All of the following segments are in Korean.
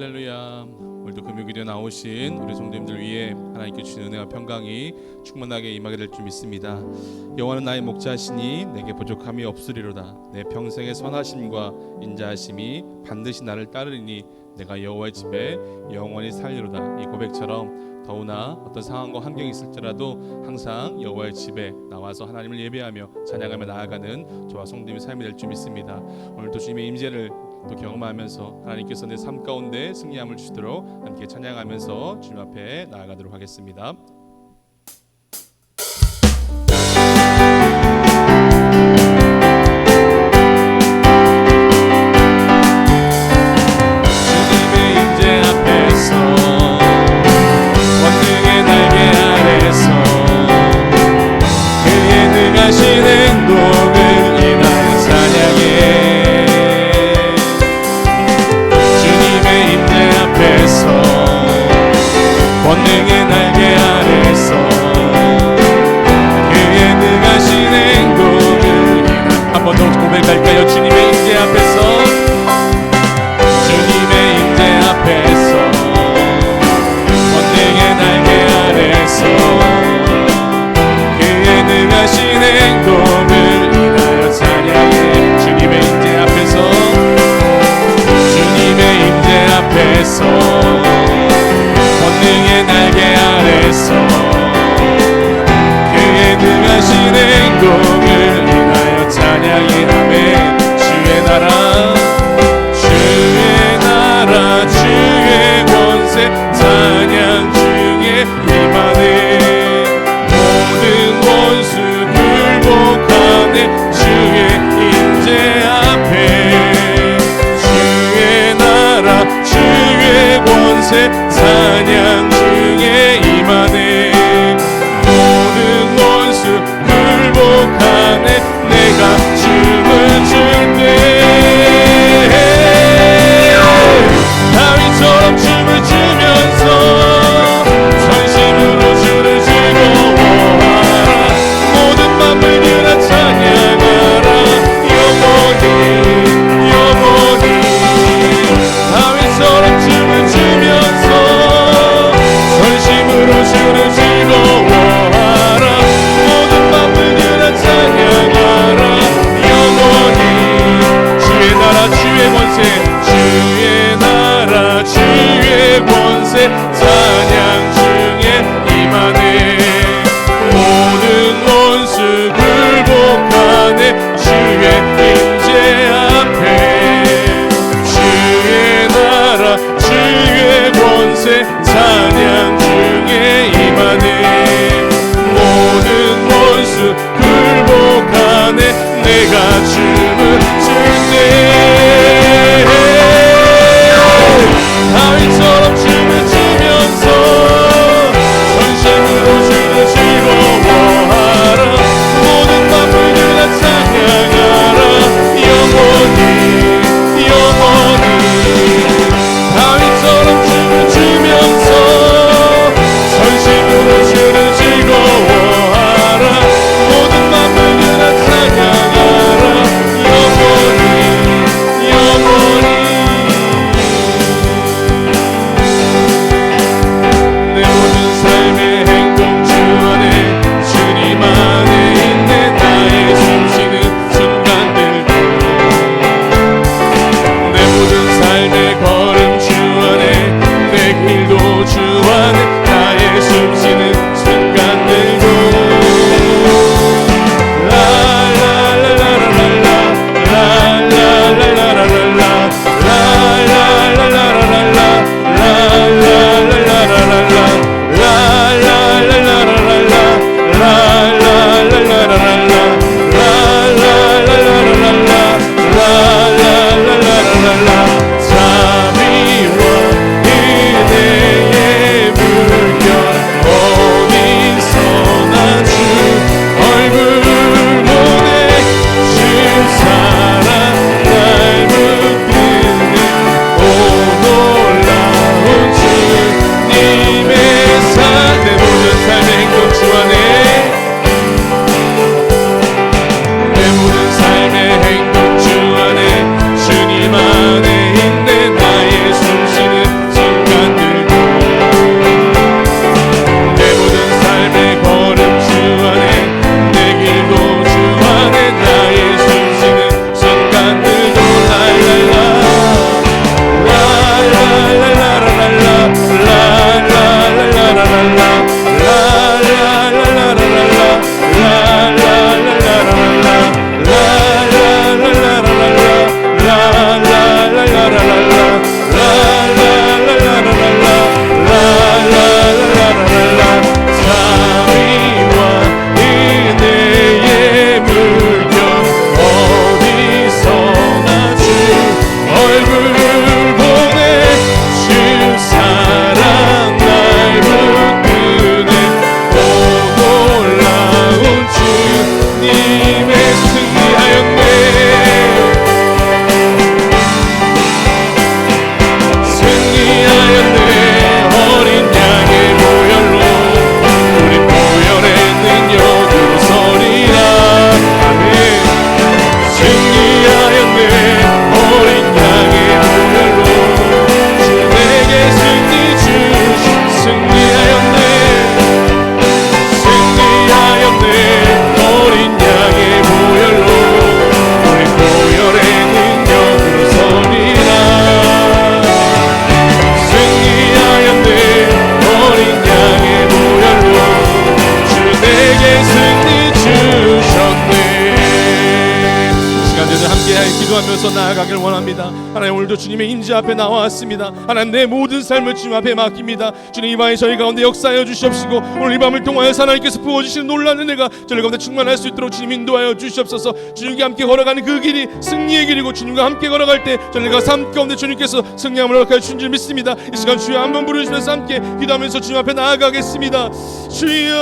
할렐루야. 오늘도 금요일에 나오신 우리 성도님들 위해 하나님께 주신 은혜와 평강이 충만하게 임하게 될 줄 믿습니다. 여호와는 나의 목자시니 내게 부족함이 없으리로다. 내 평생의 선하심과 인자하심이 반드시 나를 따르리니 내가 여호와의 집에 영원히 살리로다. 이 고백처럼 더구나 어떤 상황과 환경이 있을지라도 항상 여호와의 집에 나와서 하나님을 예배하며 찬양하며 나아가는 저와 성도님의 삶이 될 줄 믿습니다. 오늘도 주님의 임재를 또 경험하면서 하나님께서 내 삶 가운데 승리함을 주시도록 함께 찬양하면서 주님 앞에 나아가도록 하겠습니다. 권능의 날개 아래서 그의 능하신 행동을 한 번 더 고백할까요? 주님의 임재 앞에서, 주님의 임재 앞에서 권능의 날개 아래서 그의 능하신 행동을 인하여 찬양해. 주님의 임재 앞에서, 주님의 임재 앞에서 권능의 날개 아래서 그의 능하신 행동을 인하여 찬양해. 아멘. 주의 나라, 주의 나라, 주의 권세 찬양 중에 임하네. 모든 원수 굴복하네. 주의 임재 앞에 주의 나라, 주의 권세 찬양 중에 임하네. 모든 원수 굴복하네. 내가 춤을 출 때 다윗처럼 춤을 추면서 전심으로 주를 즐거워하라. 모든 만물들아 찬양하라. 영원히 영원히 다윗처럼 춤을 추면서 기도하면서 나아가길 원합니다. 하나님, 오늘도 주님의 임재 앞에 나왔습니다. 하나님, 내 모든 삶을 주님 앞에 맡깁니다. 주님, 이 밤에 저희 가운데 역사하여 주시옵시고 오늘 이 밤을 통하여서 하나님께서 부어주시는 놀라운 은혜가 저희 가운데 충만할 수 있도록 주님 인도하여 주시옵소서. 주님과 함께 걸어가는 그 길이 승리의 길이고 주님과 함께 걸어갈 때 저희가 삶 가운데 주님께서 승리함을 허락하여 주신 줄 믿습니다. 이 시간 주여 한번 부르시면서 함께 기도하면서 주님 앞에 나아가겠습니다. 주여,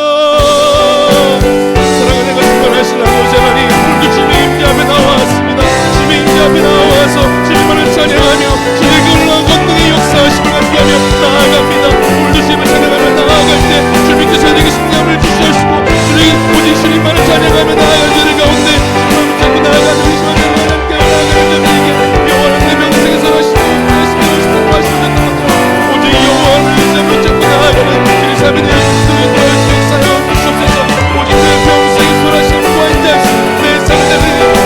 사랑하는 내가 충만하신 아버지 하나님, 오늘도 주님의 임재 앞에 나왔습니다. 주님의 임재 앞에 나와서 주님만을 찬양하며 주님의 놀라운 권능의 역사하심을 함께하며 나아갑니다. 오늘도 주님을 찬양하며 나아갈 때 주님께서 저에게 승리함을 주시옵시고 주님 오직 주님만을 찬양하며 나아갈 때 가운데 주님을 붙잡고 나아가는 이 시간에 함께 나아가는 자들에게 영원한 내 평생에 살아시고 하시는 것처럼 오직 영원을 붙잡고 나아가는 우리 삶의 내 인생의 도와주시옵소서. 역사하여 주시옵소서. 오직 내 평생에 살아시는 구원자 내 삶의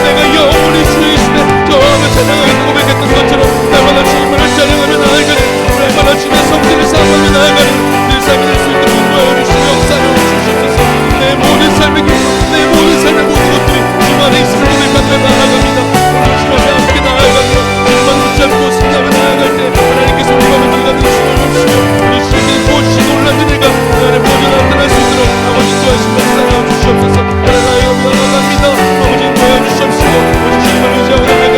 내가 영원히 주이시네 저하며 찬양하고 고백했던 것처럼 날마다 주님을 찬양하며 나아가는 날마다 주님의 성질을 사모하며 나아가는 내 삶이 될 수 있도록 인도하여 주시며 역사하여 주시옵소서. 내 모든 삶의 기쁨, 내 모든 삶의 모든 것들이 주님 안에 있음을 고백하며 나아갑니다. 오늘 주님 앞에 함께 나아가며 주님만 붙잡고 승리하며 나아갈 때 하나님께서 우리 마음에 들어가는 주님을 주시며 우리 주님께서 부어주신 놀라운 은혜가 내 안에 모두 나타날 수 있도록 아버지 인도하시며 역사하여 주시옵소서. 하나님 나아갑니다. 아버지 인도하여 주시옵시고 오직 주님을 의지하고 나아갈 때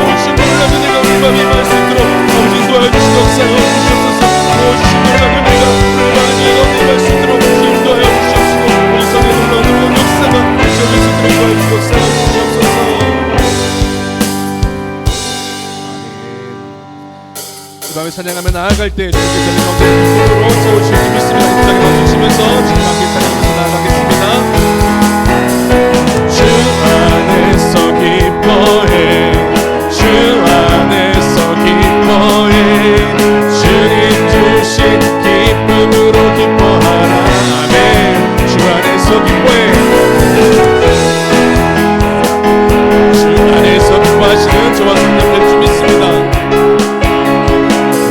주신 놀라운 은혜가 우리 마음에 임할 수 있도록 아버지 인도하여 주시고 역사하여 주시옵소서. 부어주신 놀라운 은혜가 우리 마음에 임할 수 있도록 인도하여 주시옵시고 우리 성의 놀라운 역사가 저길 수 있도록 인도하여 주시고 역사하여 주시옵소서. 이 밤에 찬양하며 나아갈 때 주님께서 내 가운데 힘으로 세우실 줄 믿습니다. 입장에 멈추시면서 주님 함께 찬양하면서 나아가겠습니다. 주 안에서 기뻐해 주 안에서 기뻐해 주님 주신 기쁨으로 기뻐하라. 아멘. 주 안에서 기뻐해 주 안에서 기뻐하시는 저와 성령님 주 믿습니다.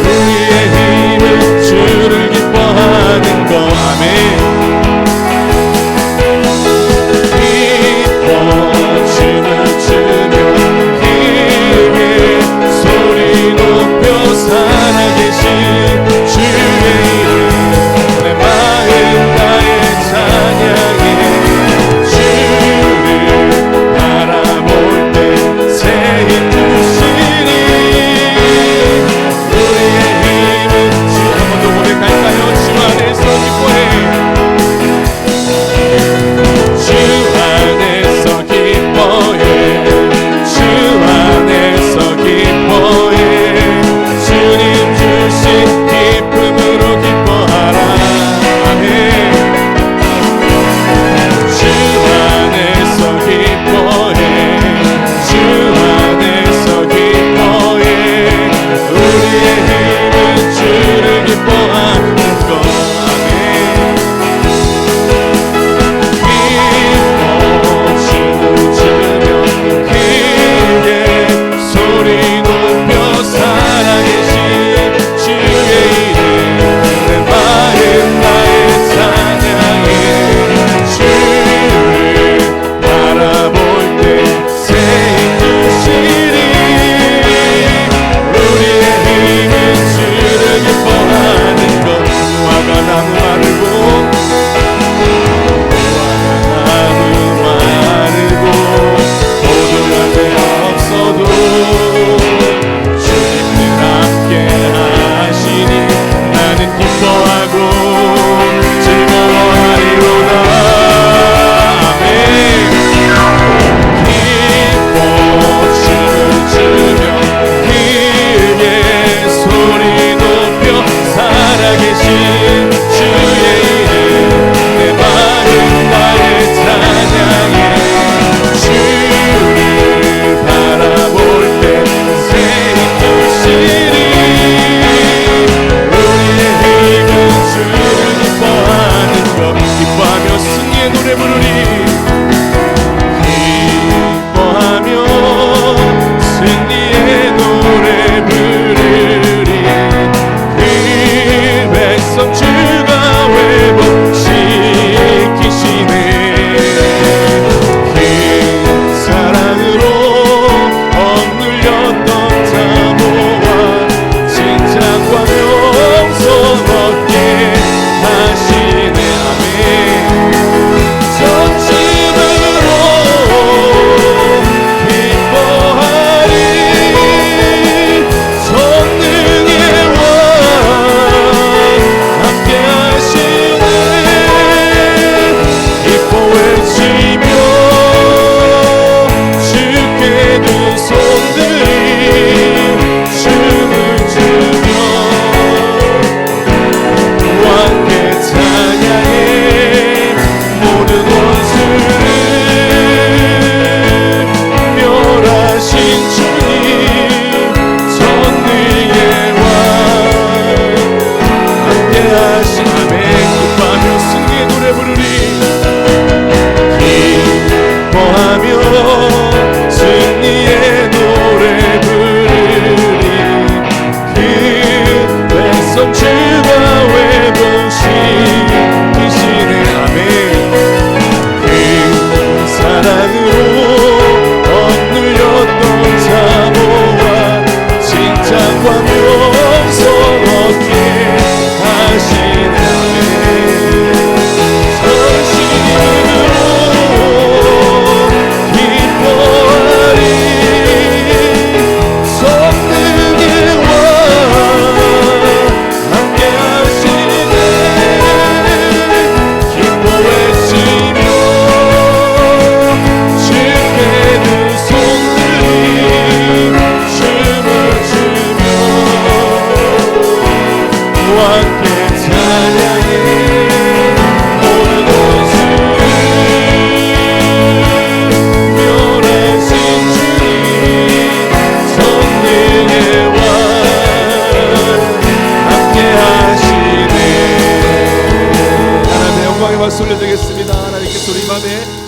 우리의 힘은 주를 기뻐하는 것. 아멘.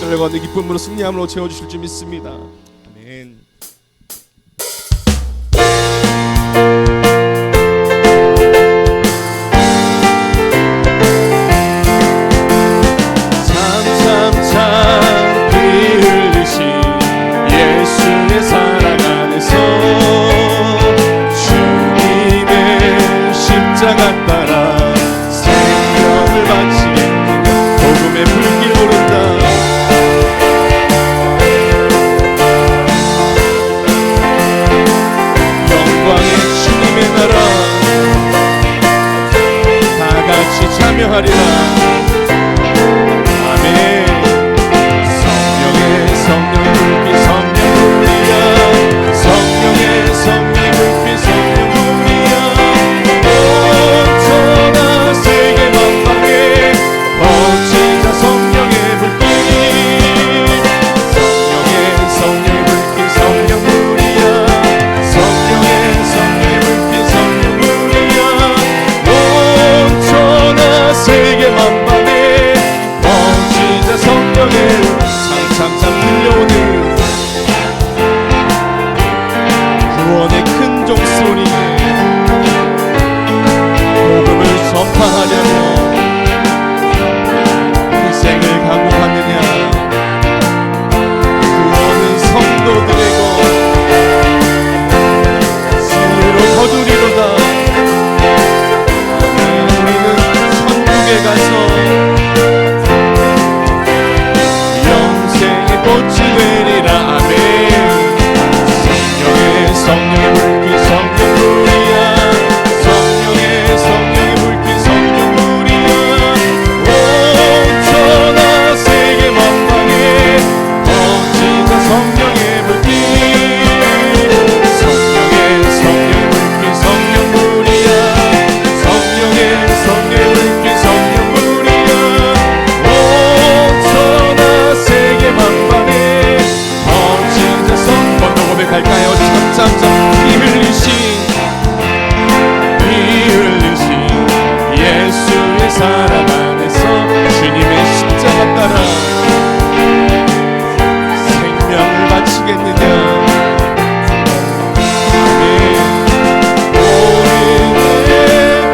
하늘과 가운데 기쁨으로 승리함으로 채워주실 줄 믿습니다. 아멘. 참참참 피 흘리신 예수의 사랑 안에서 주님의 십자가 따라 생명을 바치겠느냐. 복음의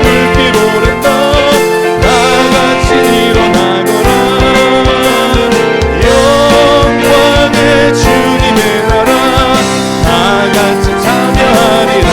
불길 오른다. 영광의 주님의 나라 다 같이 참여하리라.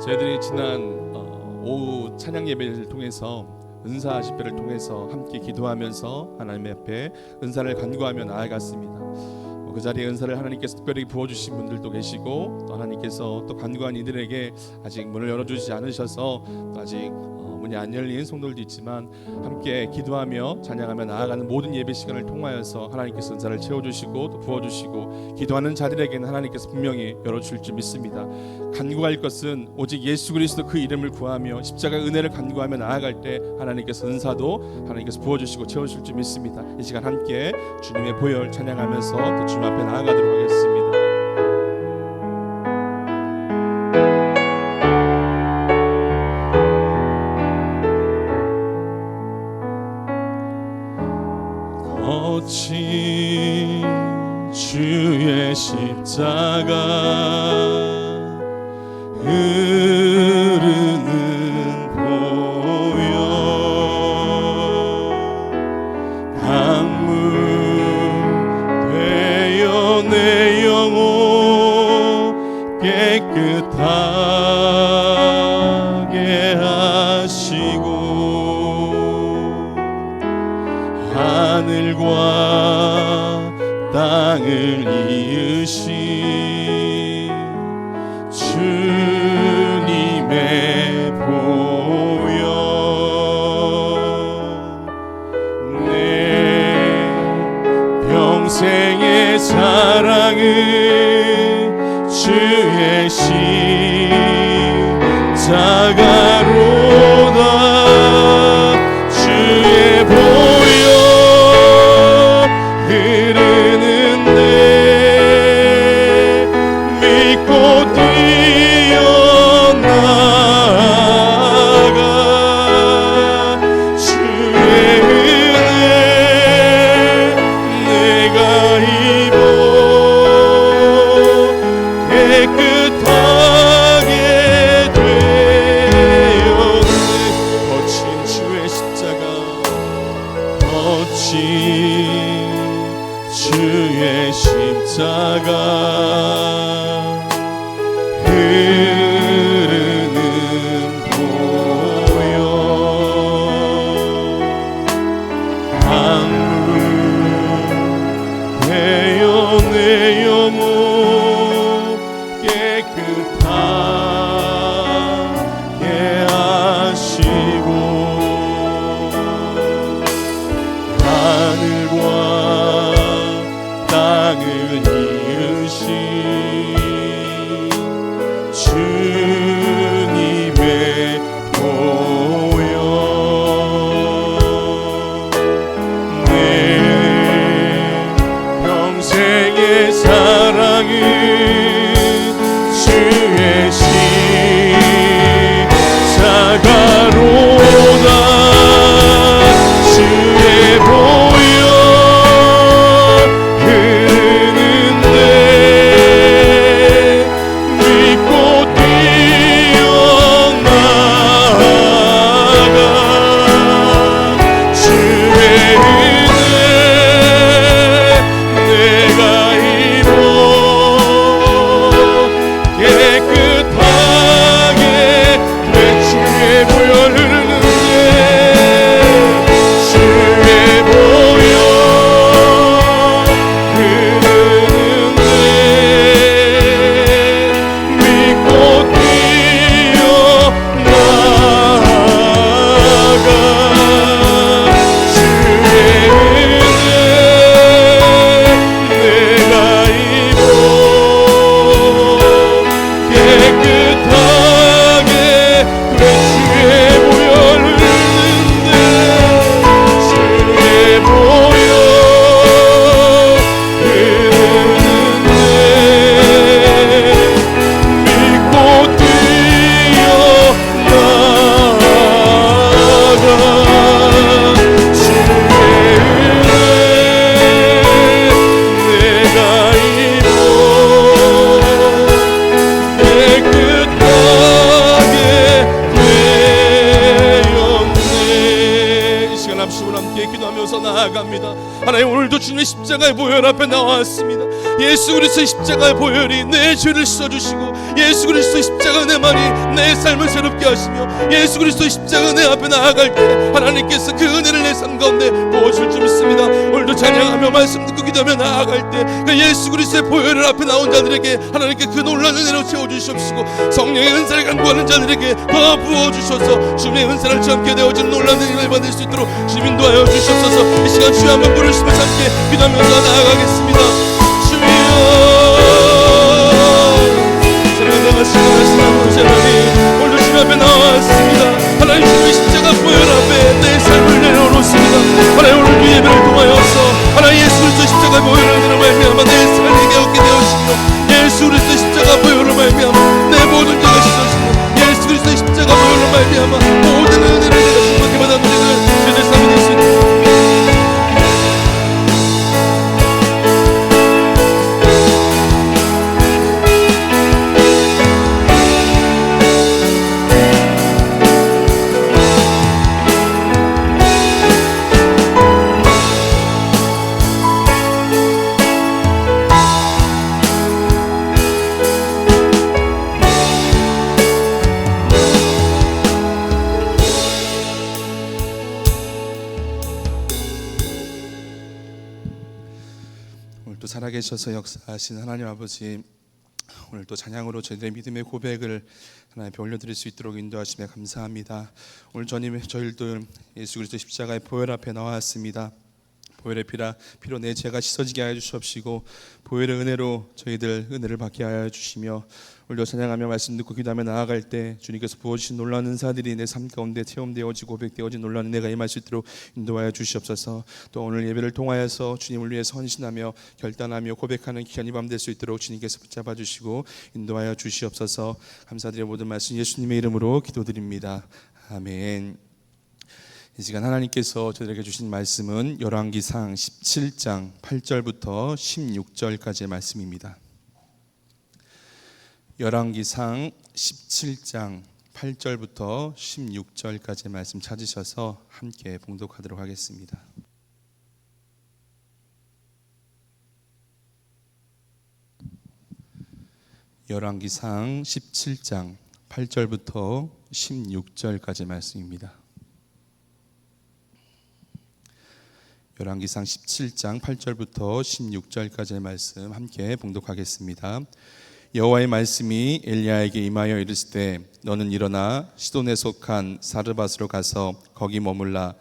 저희들이 지난 오후 찬양 예배를 통해서 은사 집회를 통해서 함께 기도하면서 하나님 앞에 은사를 간구하며 나아갔습니다. 그 자리에 은사를 하나님께서 특별히 부어주신 분들도 계시고 또 하나님께서 또 간구한 이들에게 아직 문을 열어주지 않으셔서 또 아직 문이 안 열린 성도들도 있지만 함께 기도하며 찬양하며 나아가는 모든 예배 시간을 통하여서 하나님께서 은사를 채워주시고 또 부어주시고 기도하는 자들에게는 하나님께서 분명히 열어주실 줄 믿습니다. 간구할 것은 오직 예수 그리스도 그 이름을 구하며 십자가의 은혜를 간구하며 나아갈 때 하나님께서 은사도 하나님께서 부어주시고 채워주실 줄 믿습니다. 이 시간 함께 주님의 보혈 찬양하면서 또 주님 앞에 나아가도록 하겠습니다. 거친 주의 십자가 흐르는 보혈 강물 되어 내 영혼 깨끗하게 하시고 하늘과 땅을 이으신 주님 십자가로다 주의 보혈 흐르는데 믿고 뛰어나가 주의 은혜 내가 입어 깨끗하게 되었네. 거친 주의 십자가 거친 주의 십자가 흐르는 보혈 강물 되어 내 영혼 깨끗하게 하시고 하늘과 땅을 이으신 주님의 보혈 내 평생의 사랑은 주의 십자가로다 주의 보혈 흐르는데 믿고 뛰어나가 주의 은혜 내가 입어 깨끗하게 내 주의 보혈 흐르는데 주의 보혈 흐르는데 믿고 뛰어나가 주의 은혜 내가 입어 깨끗하게 내 주의 보혈 흐르는데 주의 보혈 흐르는데 믿고 뛰어나가 주의 은혜 내가 입어 깨끗하게 되었네. 이 시간 합심을 함께 기도하면서 나아갑니다. 하나님, 오늘도 주님의 십자가의 보혈 앞에 나왔습니다. 예수 그리스도의 십자가의 보혈이 내 죄를 씻어주시고 예수 그리스도의 십자가 은혜만이 내 삶을 새롭게 하시며 예수 그리스도의 십자가 은혜 앞에 나아갈 때 하나님께서 그 은혜를 내 삶 가운데 부어줄 줄 믿습니다. 오늘도 찬양하며 말씀 듣고 기도하며 나아갈 때 그 예수 그리스도의 보혈을 앞에 나온 자들에게 하나님께 그 놀라운 은혜로 채워주시옵시고 성령의 은사를 간구하는 자들에게 더 부어주셔서 주님의 은사를 참게 되어진 놀라운 은혜를 받을 수 있도록 주님 인도하여 주시옵소서. 이 시간 주여 한번 부르시면서 함께 기도하면서 나아가겠습니다. 주여 사랑하시는 하나님, 오늘도 주님 앞에 나왔습니다. 하나님, 주님의 십자가 보혈 앞에 내 삶을 내려놓습니다. 하나님, 오늘도 예배를 통하여서 하나님 예수 그리스도 십자가 보혈을 내려 말미암아 내 삶을 깨닫게 되어시며 예수 그리스도 십자가 보혈로 말미암아 내 모든 죄가 씻어지며 예수 그리스도 십자가 보혈로 말미암아 모든 은혜를 내가 충만히 받아 누리는 내 삶이 될 수 있도록 오늘도 살아계셔서 역사하신 하나님 아버지, 오늘도 찬양으로 저희들의 믿음의 고백을 하나님께 올려드릴 수 있도록 인도하시며 감사합니다. 오늘 저희들도 예수 그리스도 십자가의 보혈 앞에 나왔습니다. 보혈의 피로 내 죄가 씻어지게 하여 주시옵시고 보혈의 은혜로 저희들 은혜를 받게 하여 주시며 오늘도 찬양하며 말씀 듣고 기도하며 나아갈 때 주님께서 부어주신 놀라운 은사들이 내 삶 가운데 체험되어지고 고백되어진 놀라운 은혜가 임할 수 있도록 인도하여 주시옵소서. 또 오늘 예배를 통하여서 주님을 위해 헌신하며 결단하며 고백하는 기간이 밤 될 수 있도록 주님께서 붙잡아 주시고 인도하여 주시옵소서. 감사드려 모든 말씀 예수님의 이름으로 기도드립니다. 아멘. 이 시간 하나님께서 저들에게 주신 말씀은 열왕기상 17장 8절부터 16절까지의 말씀입니다. 열왕기상 17장 8절부터 16절까지의 말씀 찾으셔서 함께 봉독하도록 하겠습니다. 열왕기상 17장 8절부터 16절까지의 말씀입니다. 열왕기상 17장 8절부터 16절까지의 말씀 함께 봉독하겠습니다. 여호와의 말씀이 엘리야에게 임하여 이르시되 너는 일어나 시돈에 속한 사르밧으로 가서 거기 머물라.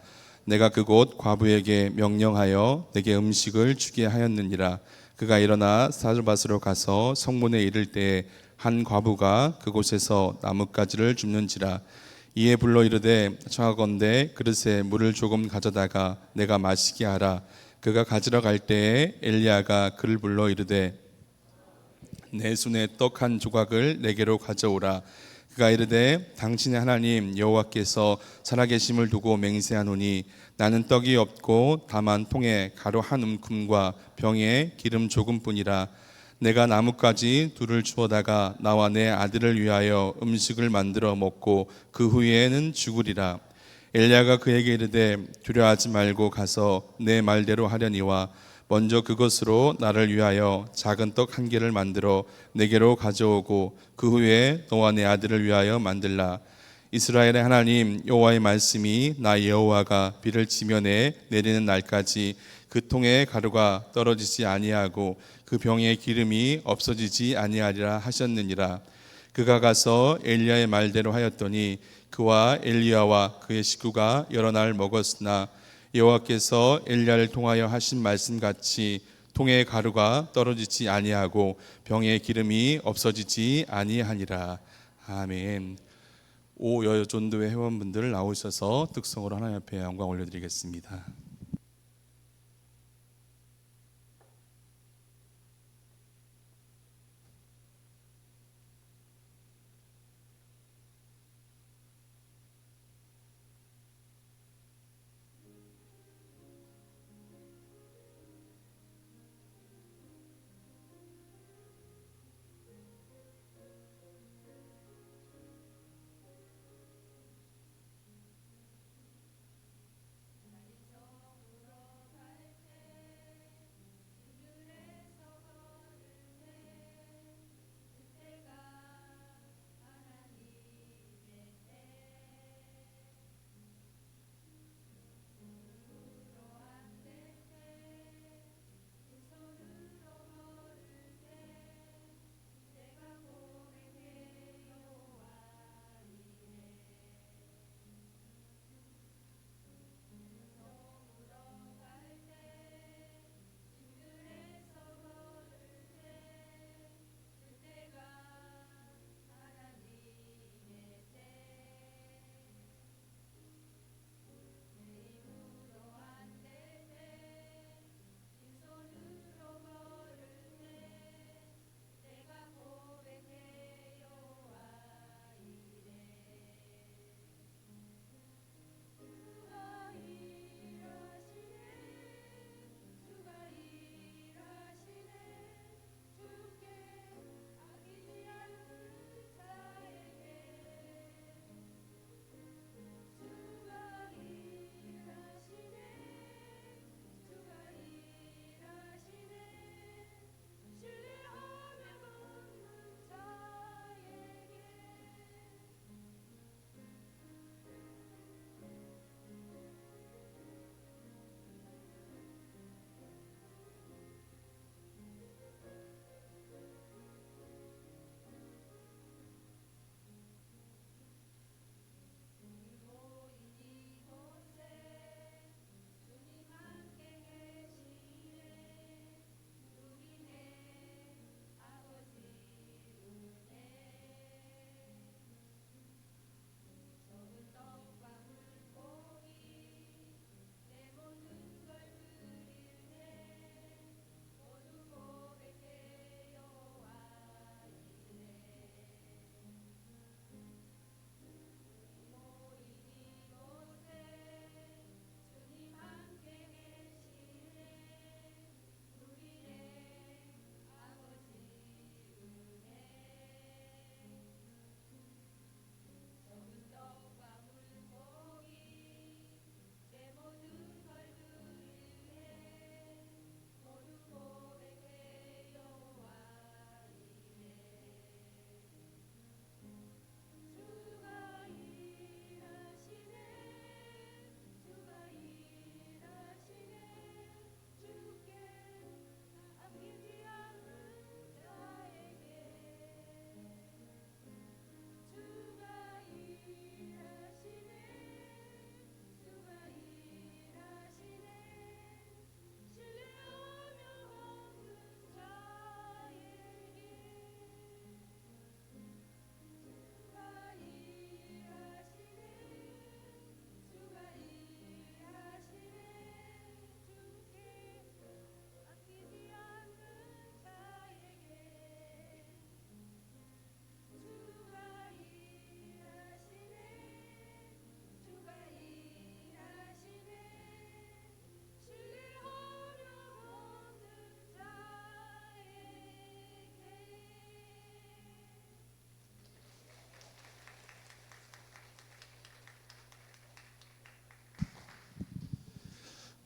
내가 그곳 과부에게 명령하여 내게 음식을 주게 하였느니라. 그가 일어나 사르밧으로 가서 성문에 이를 때에 한 과부가 그곳에서 나뭇가지를 줍는지라. 이에 불러 이르되 청하건대 그릇에 물을 조금 가져다가 내가 마시게 하라. 그가 가지러 갈 때에 엘리야가 그를 불러 이르되 내 손에 떡 한 조각을 내게로 가져오라. 그가 이르되 당신의 하나님 여호와께서 살아계심을 두고 맹세하노니 나는 떡이 없고 다만 통에 가루 한 움큼과 병에 기름 조금뿐이라. 내가 나뭇가지 둘을 주워다가 나와 내 아들을 위하여 음식을 만들어 먹고 그 후에는 죽으리라. 엘리야가 그에게 이르되 두려워하지 말고 가서 내 말대로 하려니와 먼저 그것으로 나를 위하여 작은 떡 한 개를 만들어 내게로 가져오고 그 후에 너와 내 아들을 위하여 만들라. 이스라엘의 하나님 여호와의 말씀이 나 여호와가 비를 지면에 내리는 날까지 그 통에 가루가 떨어지지 아니하고 그 병에 기름이 없어지지 아니하리라 하셨느니라. 그가 가서 엘리야의 말대로 하였더니 그와 엘리야와 그의 식구가 여러 날 먹었으나 여호와께서 엘리야를 통하여 하신 말씀같이 통에 가루가 떨어지지 아니하고 병에 기름이 없어지지 아니하니라. 아멘. 오여전도회 회원분들 나오셔서 특성으로 하나님 앞에 영광 올려드리겠습니다.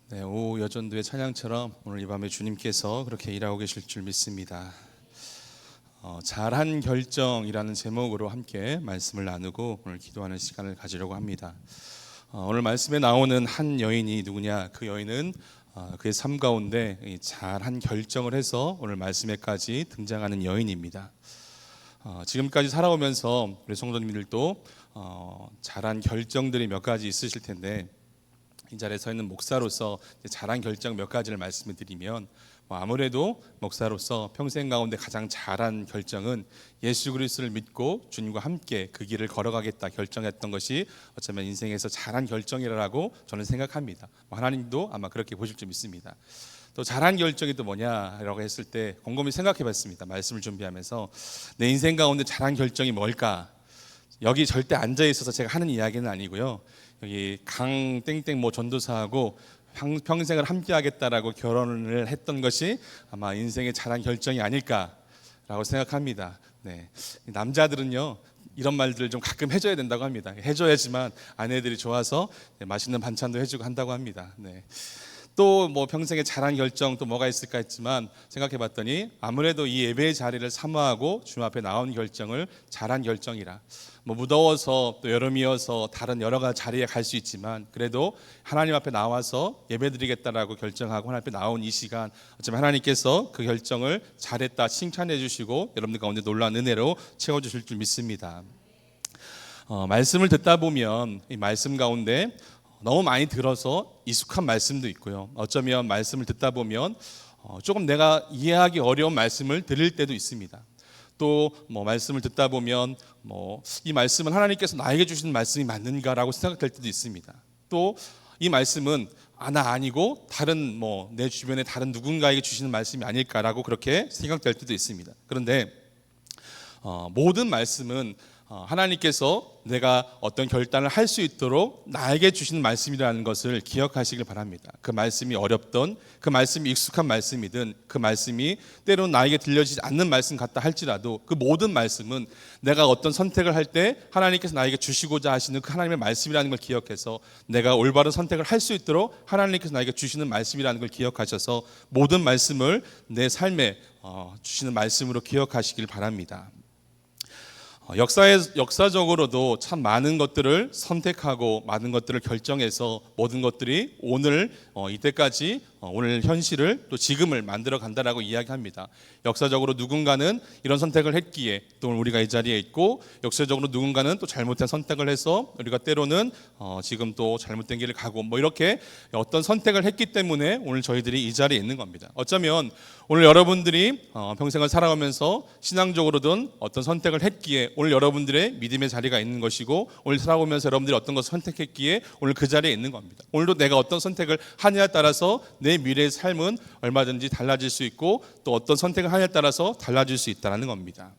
네, 오후 여전도의 찬양처럼 오늘 이 밤에 주님께서 그렇게 일하고 계실 줄 믿습니다. 잘한 결정이라는 제목으로 함께 말씀을 나누고 오늘 기도하는 시간을 가지려고 합니다. 오늘 말씀에 나오는 한 여인이 누구냐? 그 여인은 그의 삶 가운데 잘한 결정을 해서 오늘 말씀에까지 등장하는 여인입니다. 지금까지 살아오면서 우리 성도님들도 잘한 결정들이 몇 가지 있으실 텐데, 이 자리에 서 있는 목사로서 잘한 결정 몇 가지를 말씀을 드리면, 아무래도 목사로서 평생 가운데 가장 잘한 결정은 예수 그리스도를 믿고 주님과 함께 그 길을 걸어가겠다 결정했던 것이 어쩌면 인생에서 잘한 결정이라고 저는 생각합니다. 하나님도 아마 그렇게 보실 줄 믿습니다. 또 잘한 결정이 또 뭐냐라고 했을 때 곰곰이 생각해 봤습니다. 말씀을 준비하면서 내 인생 가운데 잘한 결정이 뭘까? 여기 절대 앉아 있어서 제가 하는 이야기는 아니고요. 여기 강 땡땡 전도사하고 평생을 함께 하겠다라고 결혼을 했던 것이 아마 인생의 잘한 결정이 아닐까라고 생각합니다. 네. 남자들은요, 이런 말들을 좀 가끔 해줘야 된다고 합니다. 해줘야지만 아내들이 좋아서 맛있는 반찬도 해주고 한다고 합니다. 네. 또 평생에 잘한 결정 또 뭐가 있을까 했지만 생각해 봤더니 아무래도 이 예배의 자리를 사모하고 주님 앞에 나온 결정을 잘한 결정이라. 무더워서 또 여름이어서 다른 여러 가지 자리에 갈 수 있지만 그래도 하나님 앞에 나와서 예배드리겠다라고 결정하고 하나님 앞에 나온 이 시간, 어쩌면 하나님께서 그 결정을 잘했다 칭찬해 주시고 여러분들 가운데 놀라운 은혜로 채워주실 줄 믿습니다. 말씀을 듣다 보면 이 말씀 가운데 너무 많이 들어서 익숙한 말씀도 있고요. 어쩌면 말씀을 듣다 보면 조금 내가 이해하기 어려운 말씀을 들을 때도 있습니다. 또 말씀을 듣다 보면 이 말씀은 하나님께서 나에게 주신 말씀이 맞는가라고 생각될 때도 있습니다. 또 이 말씀은 나 아니고 다른 내 주변에 다른 누군가에게 주시는 말씀이 아닐까라고 그렇게 생각될 때도 있습니다. 그런데 모든 말씀은 하나님께서 내가 어떤 결단을 할 수 있도록 나에게 주시는 말씀이라는 것을 기억하시길 바랍니다. 그 말씀이 어렵던, 그 말씀이 익숙한 말씀이든, 그 말씀이 때로는 나에게 들려지지 않는 말씀 같다 할지라도 그 모든 말씀은 내가 어떤 선택을 할 때 하나님께서 나에게 주시고자 하시는 그 하나님의 말씀이라는 걸 기억해서 내가 올바른 선택을 할 수 있도록 하나님께서 나에게 주시는 말씀이라는 걸 기억하셔서 모든 말씀을 내 삶에 주시는 말씀으로 기억하시길 바랍니다. 역사적으로도 참 많은 것들을 선택하고 많은 것들을 결정해서 모든 것들이 오늘 이때까지 오늘 현실을 또 지금을 만들어 간다라고 이야기합니다. 역사적으로 누군가는 이런 선택을 했기에 또 우리가 이 자리에 있고, 역사적으로 누군가는 또 잘못된 선택을 해서 우리가 때로는 지금 또 잘못된 길을 가고 이렇게 어떤 선택을 했기 때문에 오늘 저희들이 이 자리에 있는 겁니다. 어쩌면 오늘 여러분들이 평생을 살아가면서 신앙적으로든 어떤 선택을 했기에 오늘 여러분들의 믿음의 자리가 있는 것이고, 오늘 살아오면서 여러분들이 어떤 것을 선택했기에 오늘 그 자리에 있는 겁니다. 오늘도 내가 어떤 선택을 하냐에 따라서 내 미래의 삶은 얼마든지 달라질 수 있고, 또 어떤 선택을 하냐에 따라서 달라질 수 있다는 겁니다.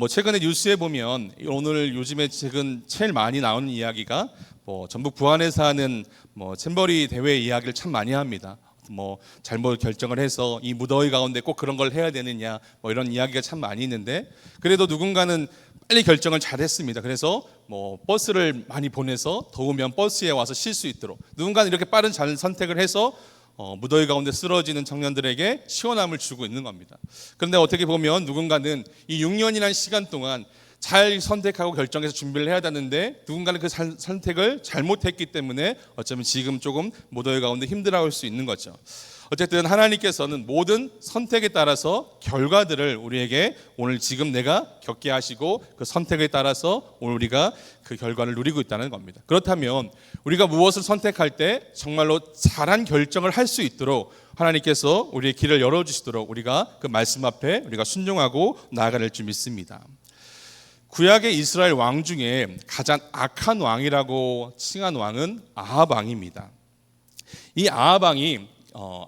최근에 뉴스에 보면 오늘 요즘에 최근 제일 많이 나오는 이야기가 전북 부안에서 하는 챔버리 대회 이야기를 참 많이 합니다. 잘못 결정을 해서 이 무더위 가운데 꼭 그런 걸 해야 되느냐 이런 이야기가 참 많이 있는데, 그래도 누군가는 빨리 결정을 잘했습니다. 그래서 버스를 많이 보내서 더우면 버스에 와서 쉴 수 있도록, 누군가는 이렇게 빠른 잘 선택을 해서 무더위 가운데 쓰러지는 청년들에게 시원함을 주고 있는 겁니다. 그런데 어떻게 보면 누군가는 이 6년이라는 시간 동안 잘 선택하고 결정해서 준비를 해야 되는데 누군가는 그 선택을 잘못했기 때문에 어쩌면 지금 조금 무더위 가운데 힘들어할 수 있는 거죠. 어쨌든 하나님께서는 모든 선택에 따라서 결과들을 우리에게 오늘 지금 내가 겪게 하시고, 그 선택에 따라서 오늘 우리가 그 결과를 누리고 있다는 겁니다. 그렇다면 우리가 무엇을 선택할 때 정말로 잘한 결정을 할 수 있도록 하나님께서 우리의 길을 열어주시도록 우리가 그 말씀 앞에 우리가 순종하고 나아갈 줄 믿습니다. 구약의 이스라엘 왕 중에 가장 악한 왕이라고 칭한 왕은 아합 왕입니다. 이 아합 왕이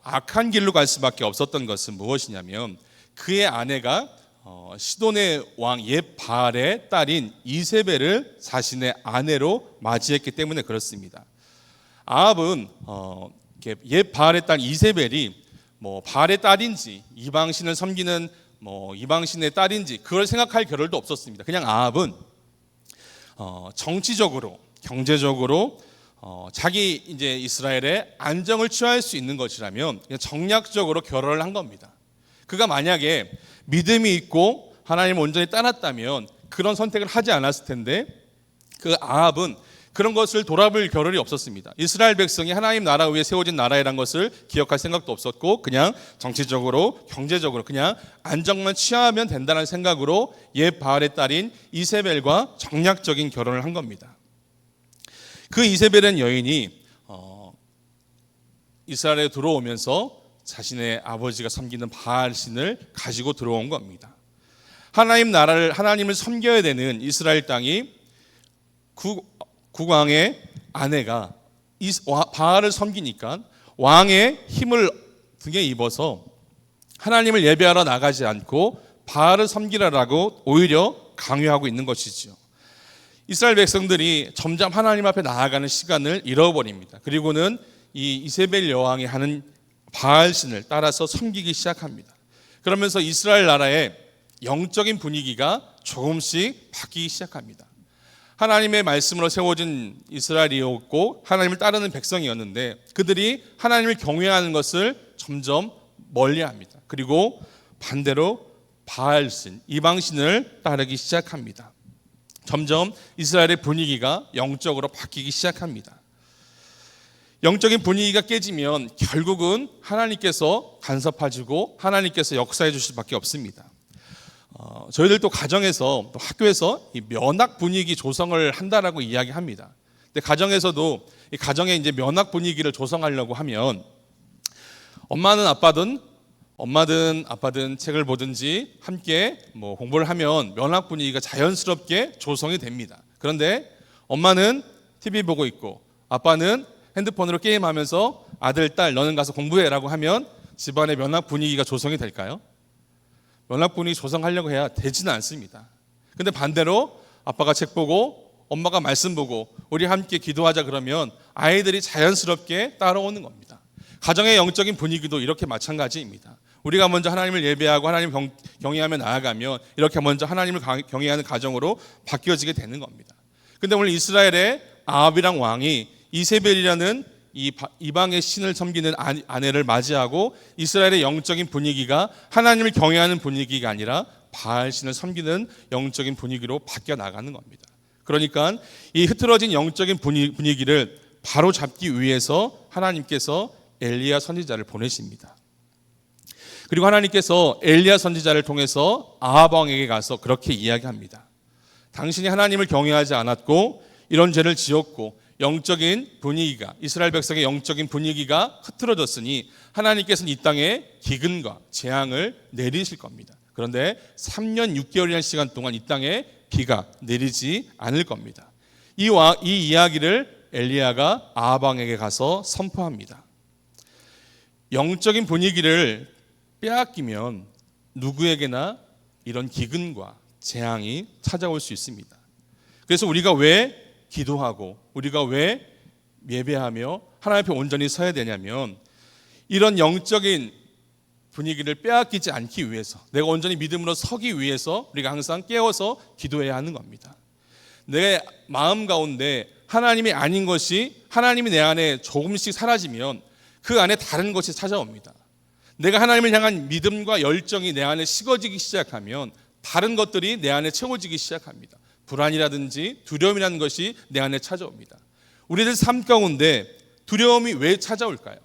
악한 길로 갈 수밖에 없었던 것은 무엇이냐면, 그의 아내가 시돈의 왕 옛 바알의 딸인 이세벨을 자신의 아내로 맞이했기 때문에 그렇습니다. 아합은 옛 바알의 딸 이세벨이 바알의 딸인지 이방신을 섬기는 이방신의 딸인지 그걸 생각할 겨를도 없었습니다. 그냥 아합은 정치적으로, 경제적으로 자기 이제 이스라엘의 안정을 취할 수 있는 것이라면 그냥 정략적으로 결혼을 한 겁니다. 그가 만약에 믿음이 있고 하나님을 온전히 따랐다면 그런 선택을 하지 않았을 텐데 그 아합은 그런 것을 돌아볼 겨를이 없었습니다. 이스라엘 백성이 하나님 나라 위에 세워진 나라이란 것을 기억할 생각도 없었고 그냥 정치적으로 경제적으로 그냥 안정만 취하면 된다는 생각으로 옛 바알의 딸인 이세벨과 정략적인 결혼을 한 겁니다. 그 이세벨은 여인이 이스라엘에 들어오면서 자신의 아버지가 섬기는 바알 신을 가지고 들어온 겁니다. 하나님을 섬겨야 되는 이스라엘 땅이 국왕의 아내가 바알을 섬기니까 왕의 힘을 등에 입어서 하나님을 예배하러 나가지 않고 바알을 섬기라라고 오히려 강요하고 있는 것이지요. 이스라엘 백성들이 점점 하나님 앞에 나아가는 시간을 잃어버립니다. 그리고는 이 이세벨 여왕이 하는 바알 신을 따라서 섬기기 시작합니다. 그러면서 이스라엘 나라의 영적인 분위기가 조금씩 바뀌기 시작합니다. 하나님의 말씀으로 세워진 이스라엘이었고 하나님을 따르는 백성이었는데 그들이 하나님을 경외하는 것을 점점 멀리합니다. 그리고 반대로 바알신, 이방신을 따르기 시작합니다. 점점 이스라엘의 분위기가 영적으로 바뀌기 시작합니다. 영적인 분위기가 깨지면 결국은 하나님께서 간섭하시고 하나님께서 역사해 주실 수밖에 없습니다. 저희들도 가정에서 또 학교에서 이 면학 분위기 조성을 한다라고 이야기합니다. 근데 가정에서도 이 가정의 이제 면학 분위기를 조성하려고 하면 엄마든 아빠든 책을 보든지 함께 공부를 하면 면학 분위기가 자연스럽게 조성이 됩니다. 그런데 엄마는 TV 보고 있고 아빠는 핸드폰으로 게임하면서 아들, 딸 너는 가서 공부해라고 하면 집안의 면학 분위기가 조성이 될까요? 면학 분위기 조성하려고 해야 되지는 않습니다. 근데 반대로 아빠가 책 보고 엄마가 말씀 보고 우리 함께 기도하자 그러면 아이들이 자연스럽게 따라오는 겁니다. 가정의 영적인 분위기도 이렇게 마찬가지입니다. 우리가 먼저 하나님을 예배하고 하나님을 경외하며 나아가면 이렇게 먼저 하나님을 경외하는 가정으로 바뀌어지게 되는 겁니다. 근데 오늘 이스라엘의 아합이랑 왕이 이세벨이라는 이방의 신을 섬기는 아내를 맞이하고 이스라엘의 영적인 분위기가 하나님을 경외하는 분위기가 아니라 바알 신을 섬기는 영적인 분위기로 바뀌어 나가는 겁니다. 그러니까 이 흐트러진 영적인 분위기를 바로 잡기 위해서 하나님께서 엘리야 선지자를 보내십니다. 그리고 하나님께서 엘리야 선지자를 통해서 아합 왕에게 가서 그렇게 이야기합니다. 당신이 하나님을 경외하지 않았고 이런 죄를 지었고 영적인 분위기가 이스라엘 백성의 영적인 분위기가 흐트러졌으니 하나님께서는 이 땅에 기근과 재앙을 내리실 겁니다. 그런데 3년 6개월이라는 시간 동안 이 땅에 비가 내리지 않을 겁니다. 이 이야기를 엘리야가 아합 왕에게 가서 선포합니다. 영적인 분위기를 빼앗기면 누구에게나 이런 기근과 재앙이 찾아올 수 있습니다. 그래서 우리가 왜 기도하고 우리가 왜 예배하며 하나님 앞에 온전히 서야 되냐면 이런 영적인 분위기를 빼앗기지 않기 위해서 내가 온전히 믿음으로 서기 위해서 우리가 항상 깨어서 기도해야 하는 겁니다. 내 마음 가운데 하나님이 아닌 것이 하나님이 내 안에 조금씩 사라지면 그 안에 다른 것이 찾아옵니다. 내가 하나님을 향한 믿음과 열정이 내 안에 식어지기 시작하면 다른 것들이 내 안에 채워지기 시작합니다. 불안이라든지 두려움이라는 것이 내 안에 찾아옵니다. 우리들 삶 가운데 두려움이 왜 찾아올까요?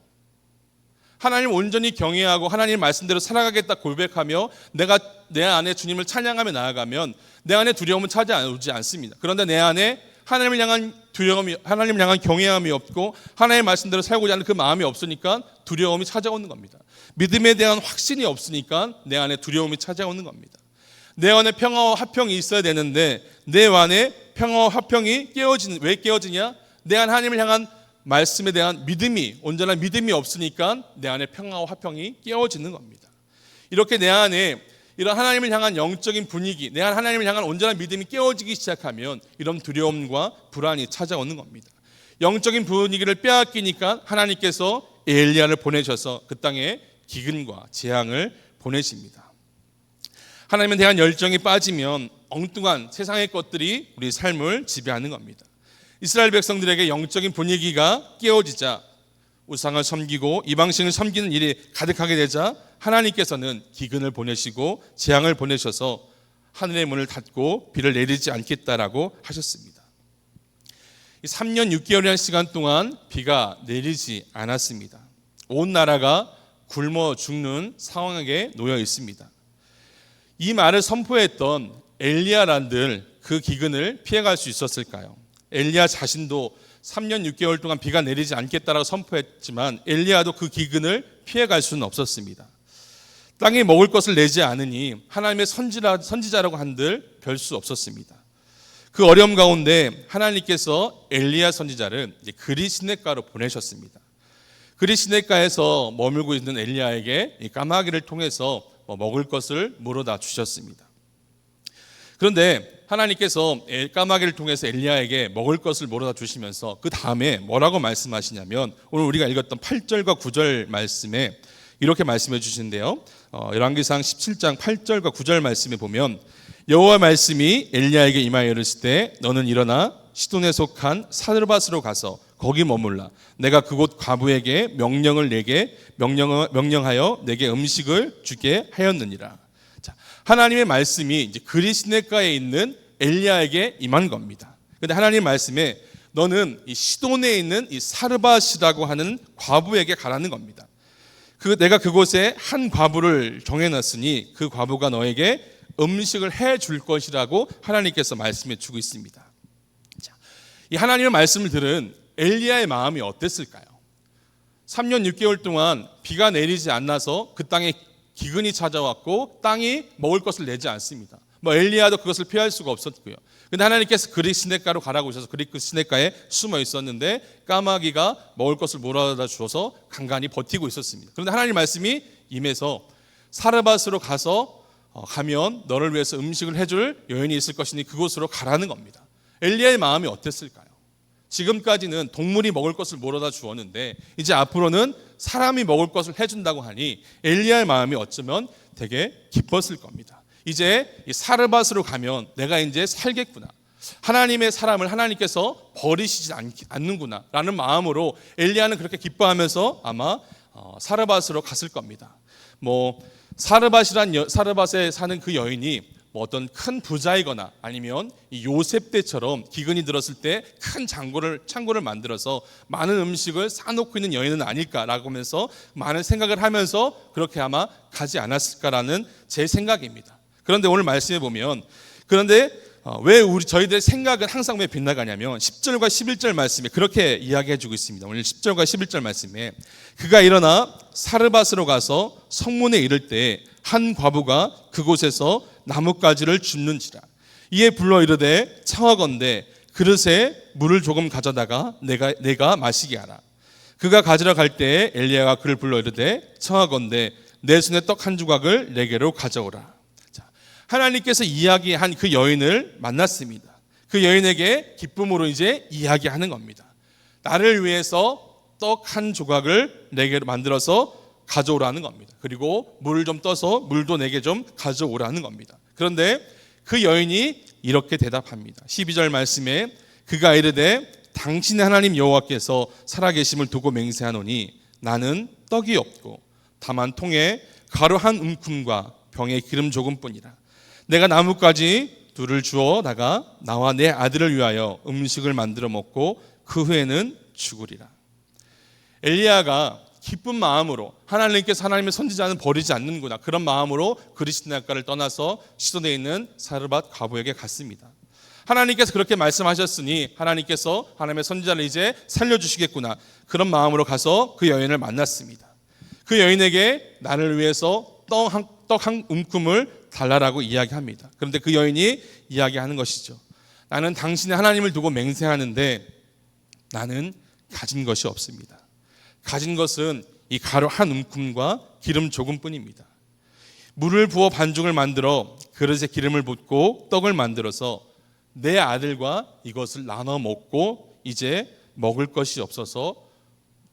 하나님 온전히 경외하고 하나님 말씀대로 살아가겠다 고백하며 내가 내 안에 주님을 찬양하며 나아가면 내 안에 두려움은 찾아오지 않습니다. 그런데 내 안에 하나님을 향한 두려움이, 하나님을 향한 경외함이 없고 하나님의 말씀대로 살고자 하는 그 마음이 없으니까 두려움이 찾아오는 겁니다. 믿음에 대한 확신이 없으니까 내 안에 두려움이 찾아오는 겁니다. 내 안에 평화와 화평이 있어야 되는데 내 안에 평화와 화평이 왜 깨어지냐? 내 안 하나님을 향한 말씀에 대한 믿음이, 온전한 믿음이 없으니까 내 안에 평화와 화평이 깨어지는 겁니다. 이렇게 내 안에 이런 하나님을 향한 영적인 분위기, 내 안 하나님을 향한 온전한 믿음이 깨어지기 시작하면 이런 두려움과 불안이 찾아오는 겁니다. 영적인 분위기를 빼앗기니까 하나님께서 엘리야를 보내셔서 그 땅에 기근과 재앙을 보내십니다. 하나님에 대한 열정이 빠지면 엉뚱한 세상의 것들이 우리 삶을 지배하는 겁니다. 이스라엘 백성들에게 영적인 분위기가 깨어지자 우상을 섬기고 이방신을 섬기는 일이 가득하게 되자 하나님께서는 기근을 보내시고 재앙을 보내셔서 하늘의 문을 닫고 비를 내리지 않겠다라고 하셨습니다. 3년 6개월이라는 시간 동안 비가 내리지 않았습니다. 온 나라가 굶어 죽는 상황에 놓여 있습니다. 이 말을 선포했던 엘리야란들 그 기근을 피해갈 수 있었을까요? 엘리야 자신도 3년 6개월 동안 비가 내리지 않겠다라고 선포했지만 엘리야도 그 기근을 피해갈 수는 없었습니다. 땅에 먹을 것을 내지 않으니 하나님의 선지자라고 한들 별 수 없었습니다. 그 어려움 가운데 하나님께서 엘리야 선지자를 그리 시냇가로 보내셨습니다. 그리 시냇가에서 머물고 있는 엘리야에게 이 까마귀를 통해서 먹을 것을 물어다 주셨습니다. 그런데 하나님께서 까마귀를 통해서 엘리야에게 먹을 것을 물어다 주시면서 그 다음에 뭐라고 말씀하시냐면 오늘 우리가 읽었던 8절과 9절 말씀에 이렇게 말씀해 주시는데요. 열왕기상 17장 8절과 9절 말씀에 보면 여호와 말씀이 엘리야에게 임하여 이르실 때 너는 일어나 시돈에 속한 사르밧으로 가서 거기 머물라. 내가 그곳 과부에게 명령하여 내게 음식을 주게 하였느니라. 자, 하나님의 말씀이 이제 그리 시냇가에 있는 엘리야에게 임한 겁니다. 그런데 하나님의 말씀에 너는 이 시돈에 있는 이 사르밧이라고 하는 과부에게 가라는 겁니다. 내가 그곳에 한 과부를 정해놨으니 그 과부가 너에게 음식을 해줄 것이라고 하나님께서 말씀해 주고 있습니다. 자, 이 하나님의 말씀을 들은 엘리야의 마음이 어땠을까요? 3년 6개월 동안 비가 내리지 않아서 그 땅에 기근이 찾아왔고 땅이 먹을 것을 내지 않습니다. 엘리야도 그것을 피할 수가 없었고요. 그런데 하나님께서 그리 시냇가로 가라고 하셔서 그리 그 시냇가에 숨어 있었는데 까마귀가 먹을 것을 몰아다 주어서 간간히 버티고 있었습니다. 그런데 하나님 말씀이 임해서 사르밧으로 가면 너를 위해서 음식을 해줄 여인이 있을 것이니 그곳으로 가라는 겁니다. 엘리야의 마음이 어땠을까요? 지금까지는 동물이 먹을 것을 몰아다 주었는데 이제 앞으로는 사람이 먹을 것을 해준다고 하니 엘리야의 마음이 어쩌면 되게 기뻤을 겁니다. 이제 이 사르밧으로 가면 내가 이제 살겠구나. 하나님의 사람을 하나님께서 버리시지 않는구나 라는 마음으로 엘리야는 그렇게 기뻐하면서 아마 사르밧으로 갔을 겁니다. 사르밧에 사는 그 여인이 어떤 큰 부자이거나 아니면 요셉 때처럼 기근이 들었을 때 큰 창고를 만들어서 많은 음식을 싸놓고 있는 여인은 아닐까라고 하면서 많은 생각을 하면서 그렇게 아마 가지 않았을까라는 제 생각입니다. 그런데 오늘 말씀해 보면 왜 저희들의 생각은 항상 왜 빗나가냐면 10절과 11절 말씀에 그렇게 이야기해 주고 있습니다. 오늘 10절과 11절 말씀에 그가 일어나 사르밧으로 가서 성문에 이를 때 한 과부가 그곳에서 나뭇가지를 줍는지라. 이에 불러 이르되 청하건대 그릇에 물을 조금 가져다가 내가 마시게 하라. 그가 가지러 갈 때에 엘리야가 그를 불러 이르되 청하건대 내 손에 떡 한 조각을 내게로 가져오라. 하나님께서 이야기한 그 여인을 만났습니다. 그 여인에게 기쁨으로 이제 이야기하는 겁니다. 나를 위해서 떡 한 조각을 내게 만들어서 가져오라는 겁니다. 그리고 물을 좀 떠서 물도 내게 좀 가져오라는 겁니다. 그런데 그 여인이 이렇게 대답합니다. 12절 말씀에 그가 이르되 당신의 하나님 여호와께서 살아계심을 두고 맹세하노니 나는 떡이 없고 다만 통에 가루 한 움큼과 병에 기름 조금뿐이라. 내가 나뭇가지 둘을 주어다가 나와 내 아들을 위하여 음식을 만들어 먹고 그 후에는 죽으리라. 엘리야가 기쁜 마음으로 하나님께서 하나님의 선지자는 버리지 않는구나 그런 마음으로 그리 시냇가를 떠나서 시돈에 있는 사르밧 과부에게 갔습니다. 하나님께서 그렇게 말씀하셨으니 하나님께서 하나님의 선지자를 이제 살려주시겠구나 그런 마음으로 가서 그 여인을 만났습니다. 그 여인에게 나를 위해서 떡 한 움큼을 달라라고 이야기합니다. 그런데 그 여인이 이야기하는 것이죠. 나는 당신의 하나님을 두고 맹세하는데 나는 가진 것이 없습니다. 가진 것은 이 가루 한 움큼과 기름 조금뿐입니다. 물을 부어 반죽을 만들어 그릇에 기름을 붓고 떡을 만들어서 내 아들과 이것을 나눠 먹고 이제 먹을 것이 없어서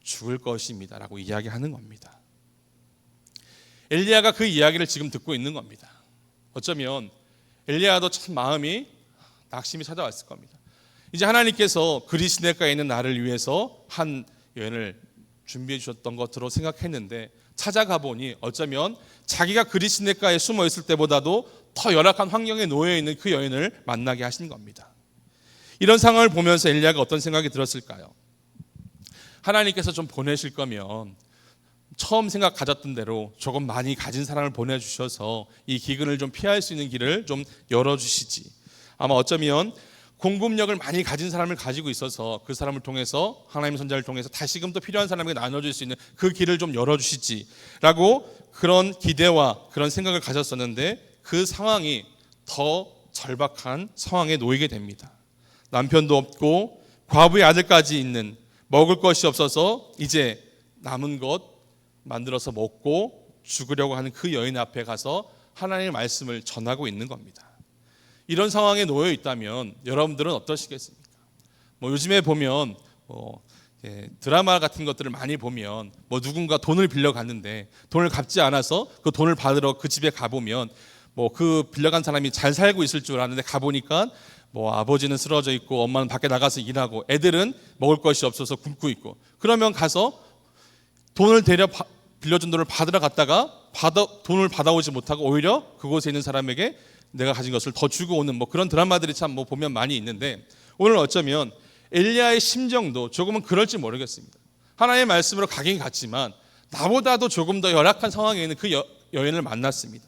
죽을 것입니다 라고 이야기하는 겁니다. 엘리야가 그 이야기를 지금 듣고 있는 겁니다. 어쩌면 엘리야도 참 마음이 낙심이 찾아왔을 겁니다. 이제 하나님께서 그리스네가에 있는 나를 위해서 한 여인을 준비해 주셨던 것으로 생각했는데 찾아가 보니 어쩌면 자기가 그리스네가에 숨어 있을 때보다도 더 열악한 환경에 놓여 있는 그 여인을 만나게 하신 겁니다. 이런 상황을 보면서 엘리야가 어떤 생각이 들었을까요? 하나님께서 좀 보내실 거면 처음 생각 가졌던 대로 조금 많이 가진 사람을 보내주셔서 이 기근을 좀 피할 수 있는 길을 좀 열어주시지. 아마 어쩌면 공급력을 많이 가진 사람을 가지고 있어서 그 사람을 통해서 하나님의 선자를 통해서 다시금 또 필요한 사람에게 나눠줄 수 있는 그 길을 좀 열어주시지 라고 그런 기대와 그런 생각을 가졌었는데 그 상황이 더 절박한 상황에 놓이게 됩니다. 남편도 없고 과부의 아들까지 있는, 먹을 것이 없어서 이제 남은 것 만들어서 먹고 죽으려고 하는 그 여인 앞에 가서 하나님의 말씀을 전하고 있는 겁니다. 이런 상황에 놓여 있다면 여러분들은 어떠시겠습니까? 요즘에 보면 드라마 같은 것들을 많이 보면 누군가 돈을 빌려 갔는데 돈을 갚지 않아서 그 돈을 받으러 그 집에 가보면 그 빌려간 사람이 잘 살고 있을 줄 아는데 가보니까 아버지는 쓰러져 있고 엄마는 밖에 나가서 일하고 애들은 먹을 것이 없어서 굶고 있고, 그러면 가서 돈을 빌려준 돈을 받으러 갔다가 돈을 받아오지 못하고 오히려 그곳에 있는 사람에게 내가 가진 것을 더 주고 오는 그런 드라마들이 참 보면 많이 있는데, 오늘 어쩌면 엘리야의 심정도 조금은 그럴지 모르겠습니다. 하나님의 말씀으로 가긴 갔지만 나보다도 조금 더 열악한 상황에 있는 그 여인을 만났습니다.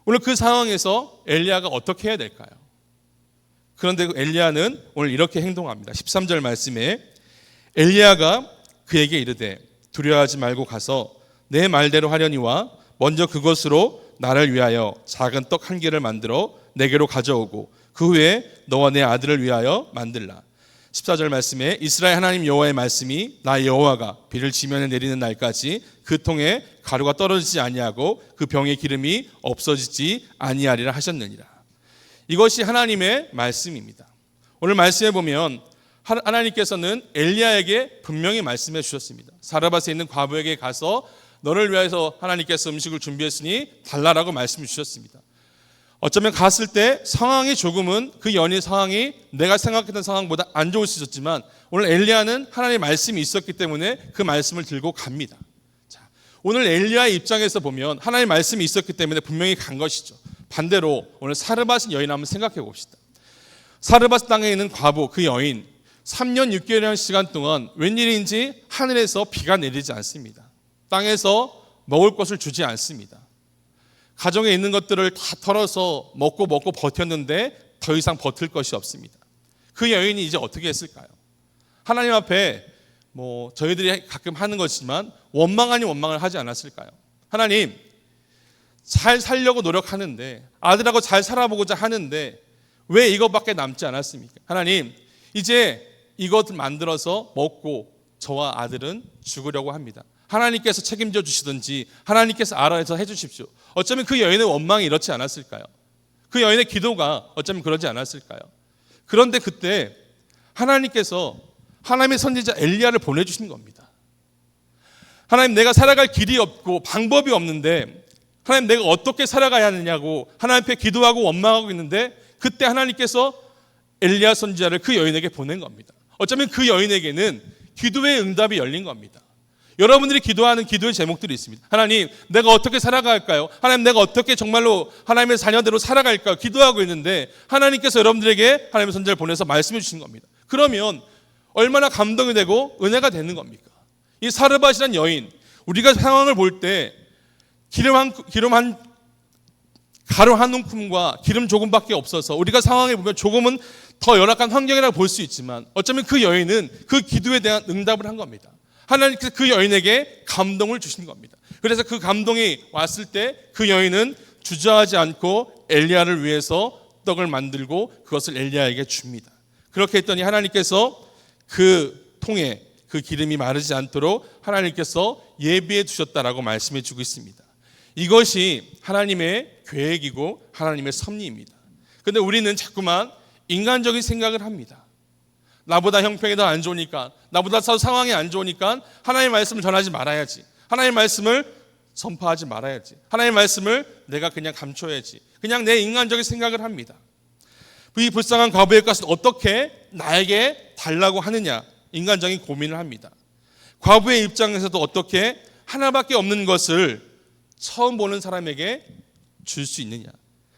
오늘 그 상황에서 엘리야가 어떻게 해야 될까요? 그런데 엘리야는 오늘 이렇게 행동합니다. 13절 말씀에 엘리야가 그에게 이르되 두려워하지 말고 가서 내 말대로 하려니와 먼저 그것으로 나를 위하여 작은 떡 한 개를 만들어 내게로 가져오고 그 후에 너와 내 아들을 위하여 만들라. 14절 말씀에 이스라엘 하나님 여호와의 말씀이 나 여호와가 비를 지면에 내리는 날까지 그 통에 가루가 떨어지지 아니하고 그 병의 기름이 없어지지 아니하리라 하셨느니라. 이것이 하나님의 말씀입니다. 오늘 말씀에 보면 하나님께서는 엘리야에게 분명히 말씀해 주셨습니다. 사르밧에 있는 과부에게 가서 너를 위해서 하나님께서 음식을 준비했으니 달라라고 말씀해 주셨습니다. 어쩌면 갔을 때 상황이 조금은 그 연인 상황이 내가 생각했던 상황보다 안 좋을 수 있었지만 오늘 엘리야는 하나님의 말씀이 있었기 때문에 그 말씀을 들고 갑니다. 자, 오늘 엘리야의 입장에서 보면 하나님의 말씀이 있었기 때문에 분명히 간 것이죠. 반대로 오늘 사르밧 여인 한번 생각해 봅시다. 사르밧 땅에 있는 과부 그 여인 3년 6개월이라는 시간 동안 웬일인지 하늘에서 비가 내리지 않습니다. 땅에서 먹을 것을 주지 않습니다. 가정에 있는 것들을 다 털어서 먹고 버텼는데 더 이상 버틸 것이 없습니다. 그 여인이 이제 어떻게 했을까요? 하나님 앞에 저희들이 가끔 하는 것이지만 원망 아닌 원망을 하지 않았을까요? 하나님, 잘 살려고 노력하는데 아들하고 잘 살아보고자 하는데 왜 이것밖에 남지 않았습니까? 하나님, 이제 이것 만들어서 먹고 저와 아들은 죽으려고 합니다. 하나님께서 책임져 주시든지 하나님께서 알아서 해주십시오. 어쩌면 그 여인의 원망이 이렇지 않았을까요? 그 여인의 기도가 어쩌면 그러지 않았을까요? 그런데 그때 하나님께서 하나님의 선지자 엘리야를 보내주신 겁니다. 하나님, 내가 살아갈 길이 없고 방법이 없는데 하나님, 내가 어떻게 살아가야 하느냐고 하나님 앞에 기도하고 원망하고 있는데 그때 하나님께서 엘리야 선지자를 그 여인에게 보낸 겁니다. 어쩌면 그 여인에게는 기도의 응답이 열린 겁니다. 여러분들이 기도하는 기도의 제목들이 있습니다. 하나님, 내가 어떻게 살아갈까요? 하나님, 내가 어떻게 정말로 하나님의 자녀대로 살아갈까요? 기도하고 있는데 하나님께서 여러분들에게 하나님의 선지자를 보내서 말씀해 주신 겁니다. 그러면 얼마나 감동이 되고 은혜가 되는 겁니까? 이 사르밧이라는 여인, 우리가 상황을 볼 때 가루 한 움큼과 기름 조금밖에 없어서 우리가 상황을 보면 조금은 더 열악한 환경이라고 볼 수 있지만 어쩌면 그 여인은 그 기도에 대한 응답을 한 겁니다. 하나님께서 그 여인에게 감동을 주신 겁니다. 그래서 그 감동이 왔을 때 그 여인은 주저하지 않고 엘리야를 위해서 떡을 만들고 그것을 엘리야에게 줍니다. 그렇게 했더니 하나님께서 그 통에 그 기름이 마르지 않도록 하나님께서 예비해 두셨다라고 말씀해 주고 있습니다. 이것이 하나님의 계획이고 하나님의 섭리입니다. 그런데 우리는 자꾸만 인간적인 생각을 합니다. 나보다 형편이 더 안 좋으니까, 나보다 상황이 안 좋으니까 하나님의 말씀을 전하지 말아야지, 하나님의 말씀을 선포하지 말아야지, 하나님의 말씀을 내가 그냥 감춰야지, 그냥 내 인간적인 생각을 합니다. 이 불쌍한 과부의 것은 어떻게 나에게 달라고 하느냐, 인간적인 고민을 합니다. 과부의 입장에서도 어떻게 하나밖에 없는 것을 처음 보는 사람에게 줄 수 있느냐,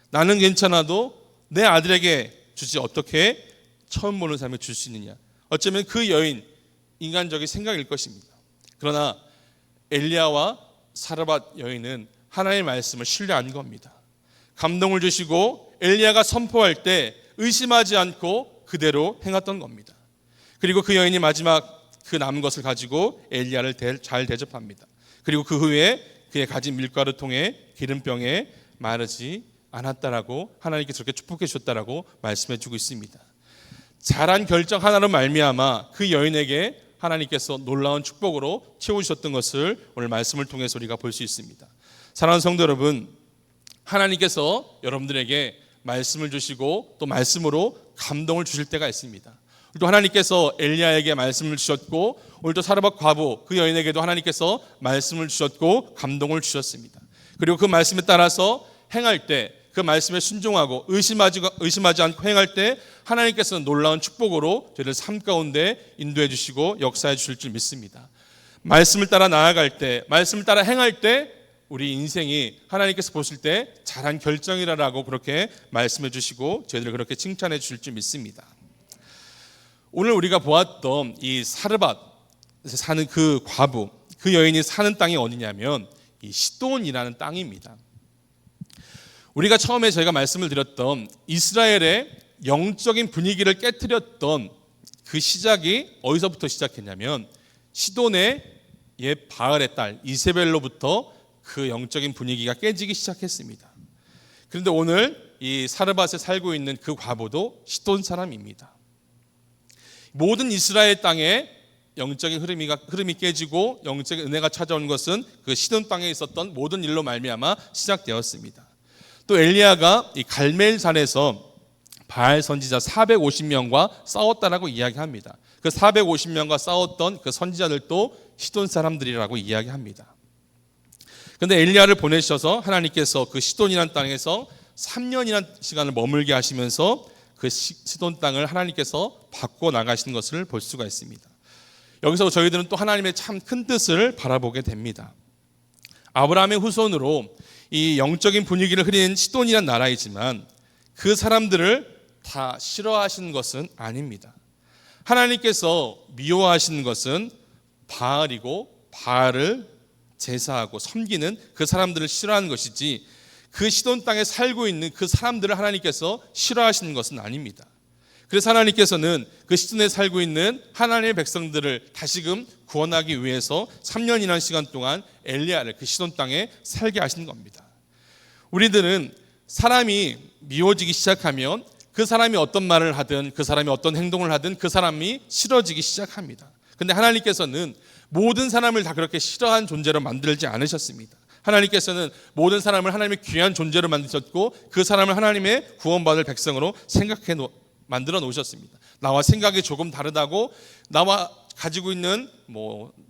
나는 괜찮아도 내 아들에게 주지 어떻게 처음 보는 사람에게 줄 수 있느냐. 어쩌면 그 여인 인간적인 생각일 것입니다. 그러나 엘리야와 사르밧 여인은 하나님의 말씀을 신뢰한 겁니다. 감동을 주시고 엘리야가 선포할 때 의심하지 않고 그대로 행했던 겁니다. 그리고 그 여인이 마지막 그 남은 것을 가지고 엘리야를 잘 대접합니다. 그리고 그 후에 그의 가진 밀가루 통에 기름병에 마르지 않았다라고, 하나님께서 그렇게 축복해 주셨다라고 말씀해 주고 있습니다. 잘한 결정 하나로 말미암아 그 여인에게 하나님께서 놀라운 축복으로 채워주셨던 것을 오늘 말씀을 통해서 우리가 볼 수 있습니다. 사랑하는 성도 여러분, 하나님께서 여러분들에게 말씀을 주시고 또 말씀으로 감동을 주실 때가 있습니다. 또 하나님께서 엘리야에게 말씀을 주셨고, 오늘도 사르밧 과부 그 여인에게도 하나님께서 말씀을 주셨고 감동을 주셨습니다. 그리고 그 말씀에 따라서 행할 때, 그 말씀에 순종하고 의심하지 않고 행할 때 하나님께서는 놀라운 축복으로 저희를 삶 가운데 인도해 주시고 역사해 주실 줄 믿습니다. 말씀을 따라 나아갈 때, 말씀을 따라 행할 때 우리 인생이 하나님께서 보실 때 잘한 결정이라고 그렇게 말씀해 주시고 저희들을 그렇게 칭찬해 주실 줄 믿습니다. 오늘 우리가 보았던 이 사르밧 사는 그 과부, 그 여인이 사는 땅이 어디냐면 이 시돈이라는 땅입니다. 우리가 처음에 저희가 말씀을 드렸던 이스라엘의 영적인 분위기를 깨뜨렸던 그 시작이 어디서부터 시작했냐면 시돈의 옛 바알의 딸 이세벨로부터 그 영적인 분위기가 깨지기 시작했습니다. 그런데 오늘 이 사르밧에 살고 있는 그 과부도 시돈 사람입니다. 모든 이스라엘 땅에 영적인 흐름이 깨지고 영적인 은혜가 찾아온 것은 그 시돈 땅에 있었던 모든 일로 말미암아 시작되었습니다. 또 엘리야가 이 갈멜산에서 바알 선지자 450명과 싸웠다라고 이야기합니다. 그 450명과 싸웠던 그 선지자들도 시돈 사람들이라고 이야기합니다. 그런데 엘리야를 보내셔서 하나님께서 그 시돈이라는 땅에서 3년이라는 시간을 머물게 하시면서 그 시돈 땅을 하나님께서 바꿔 나가시는 것을 볼 수가 있습니다. 여기서 저희들은 또 하나님의 참 큰 뜻을 바라보게 됩니다. 아브라함의 후손으로 이 영적인 분위기를 흐린 시돈이라는 나라이지만 그 사람들을 다 싫어하시는 것은 아닙니다. 하나님께서 미워하시는 것은 바알이고 바알을 제사하고 섬기는 그 사람들을 싫어하는 것이지, 그 시돈 땅에 살고 있는 그 사람들을 하나님께서 싫어하시는 것은 아닙니다. 그래서 하나님께서는 그 시돈에 살고 있는 하나님의 백성들을 다시금 구원하기 위해서 3년이라는 시간 동안 엘리야를 그 시돈 땅에 살게 하신 겁니다. 우리들은 사람이 미워지기 시작하면 그 사람이 어떤 말을 하든 그 사람이 어떤 행동을 하든 그 사람이 싫어지기 시작합니다. 그런데 하나님께서는 모든 사람을 다 그렇게 싫어한 존재로 만들지 않으셨습니다. 하나님께서는 모든 사람을 하나님의 귀한 존재로 만드셨고 그 사람을 하나님의 구원받을 백성으로 만들어 놓으셨습니다. 나와 생각이 조금 다르다고, 나와 가지고 있는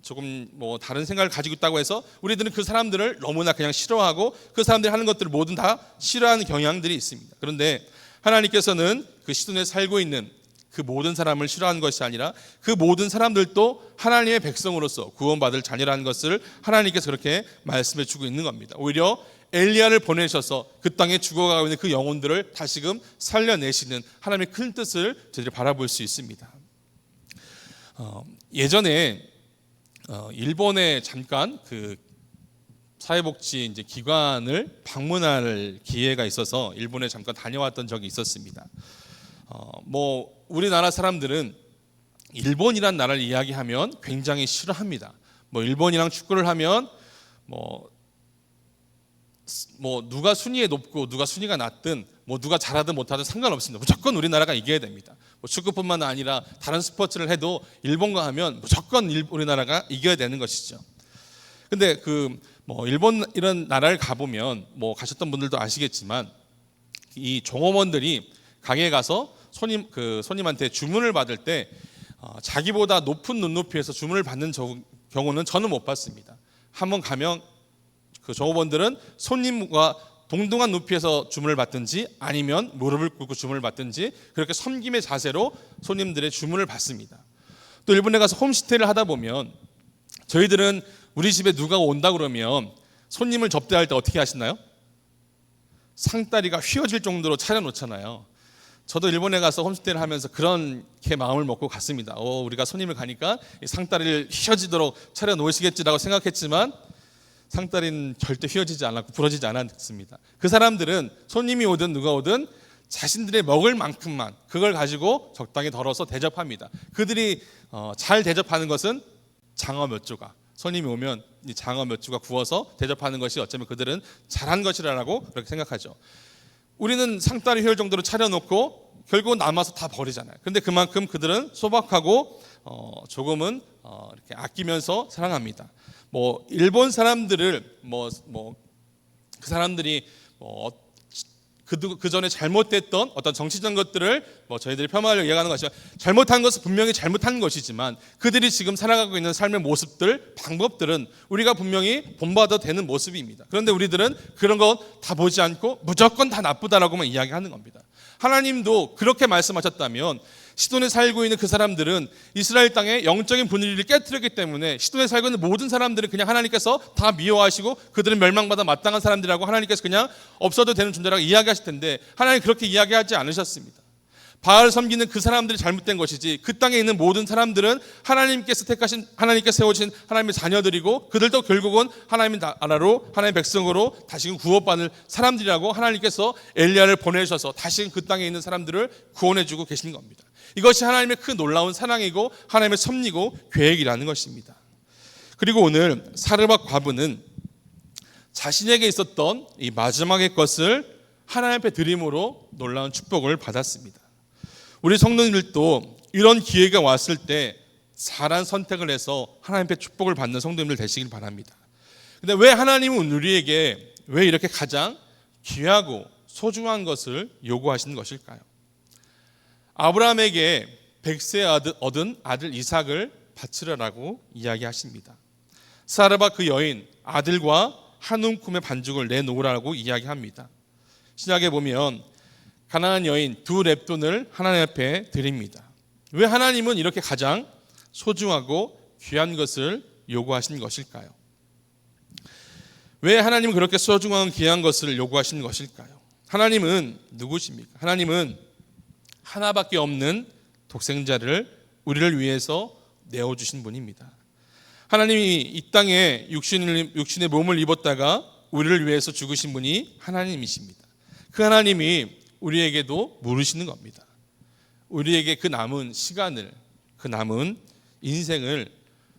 조금 다른 생각을 가지고 있다고 해서 우리들은 그 사람들을 너무나 그냥 싫어하고 그 사람들이 하는 것들을 모든 다 싫어하는 경향들이 있습니다. 그런데 하나님께서는 그 시돈에 살고 있는 그 모든 사람을 싫어하는 것이 아니라 그 모든 사람들도 하나님의 백성으로서 구원받을 자녀라는 것을 하나님께서 그렇게 말씀해 주고 있는 겁니다. 오히려 엘리야를 보내셔서 그 땅에 죽어가고 있는 그 영혼들을 다시금 살려내시는 하나님의 큰 뜻을 저희들이 바라볼 수 있습니다. 예전에 일본에 잠깐 그 사회복지 이제 기관을 방문할 기회가 있어서 일본에 잠깐 다녀왔던 적이 있었습니다. 우리나라 사람들은 일본이란 나라를 이야기하면 굉장히 싫어합니다. 일본이랑 축구를 하면 누가 순위에 높고 누가 순위가 낮든 누가 잘하든 못하든 상관없습니다. 무조건 우리나라가 이겨야 됩니다. 축구뿐만 아니라 다른 스포츠를 해도 일본과 하면 무조건 우리나라가 이겨야 되는 것이죠. 근데 일본 이런 나라를 가보면 가셨던 분들도 아시겠지만 이 종업원들이 가게에 가서 손님한테 주문을 받을 때 자기보다 높은 눈높이에서 주문을 받는 경우는 저는 못 봤습니다. 한번 가면 그 종업원들은 손님과 동등한 높이에서 주문을 받든지 아니면 무릎을 꿇고 주문을 받든지 그렇게 섬김의 자세로 손님들의 주문을 받습니다. 또 일본에 가서 홈스테이를 하다 보면 저희들은 우리 집에 누가 온다 그러면 손님을 접대할 때 어떻게 하시나요? 상다리가 휘어질 정도로 차려놓잖아요. 저도 일본에 가서 홈스테이를 하면서 그렇게 마음을 먹고 갔습니다. 우리가 손님을 가니까 상다리를 휘어지도록 차려놓으시겠지라고 생각했지만 상다리는 절대 휘어지지 않았고 부러지지 않았습니다. 그 사람들은 손님이 오든 누가 오든 자신들의 먹을 만큼만 그걸 가지고 적당히 덜어서 대접합니다. 그들이 잘 대접하는 것은 장어 몇 조각, 손님이 오면 이 장어 몇 조각 구워서 대접하는 것이 어쩌면 그들은 잘한 것이라고 그렇게 생각하죠. 우리는 상다리 휘을 정도로 차려놓고 결국은 남아서 다 버리잖아요. 그런데 그만큼 그들은 소박하고 조금은 이렇게 아끼면서 사랑합니다. 일본 사람들을 그 사람들이 그 전에 잘못됐던 어떤 정치적 것들을 저희들이 폄하하려고 이야기하는 것이죠. 잘못한 것은 분명히 잘못한 것이지만 그들이 지금 살아가고 있는 삶의 모습들, 방법들은 우리가 분명히 본받아도 되는 모습입니다. 그런데 우리들은 그런 것 다 보지 않고 무조건 다 나쁘다라고만 이야기하는 겁니다. 하나님도 그렇게 말씀하셨다면 시돈에 살고 있는 그 사람들은 이스라엘 땅의 영적인 분위기를 깨뜨렸기 때문에 시돈에 살고 있는 모든 사람들은 그냥 하나님께서 다 미워하시고 그들은 멸망받아 마땅한 사람들이라고 하나님께서 그냥 없어도 되는 존재라고 이야기하실 텐데 하나님 그렇게 이야기하지 않으셨습니다. 바알 섬기는 그 사람들이 잘못된 것이지 그 땅에 있는 모든 사람들은 하나님께서 택하신, 하나님께서 세우신 하나님의 자녀들이고 그들도 결국은 하나님의 나라로 하나님의 백성으로 다시금 구원받을 사람들이라고 하나님께서 엘리야를 보내셔서 다시금 그 땅에 있는 사람들을 구원해주고 계신 겁니다. 이것이 하나님의 큰 놀라운 사랑이고 하나님의 섭리고 계획이라는 것입니다. 그리고 오늘 사르밧 과부는 자신에게 있었던 이 마지막의 것을 하나님 앞에 드림으로 놀라운 축복을 받았습니다. 우리 성도님들도 이런 기회가 왔을 때 잘한 선택을 해서 하나님 앞에 축복을 받는 성도님들 되시길 바랍니다. 근데 왜 하나님은 우리에게 왜 이렇게 가장 귀하고 소중한 것을 요구하시는 것일까요? 아브라함에게 100세 얻은 아들 이삭을 바치라라고 이야기하십니다. 사르밧 그 여인 아들과 한 움큼의 반죽을 내놓으라고 이야기합니다. 신약에 보면 가나안 여인 2렙돈을 하나님 앞에 드립니다. 왜 하나님은 이렇게 가장 소중하고 귀한 것을 요구하신 것일까요? 왜 하나님은 그렇게 소중한 귀한 것을 요구하시는 것일까요? 하나님은 누구십니까? 하나님은 하나밖에 없는 독생자를 우리를 위해서 내어주신 분입니다. 하나님이 이 땅에 육신의 몸을 입었다가 우리를 위해서 죽으신 분이 하나님이십니다. 그 하나님이 우리에게도 물으시는 겁니다. 우리에게 그 남은 시간을, 그 남은 인생을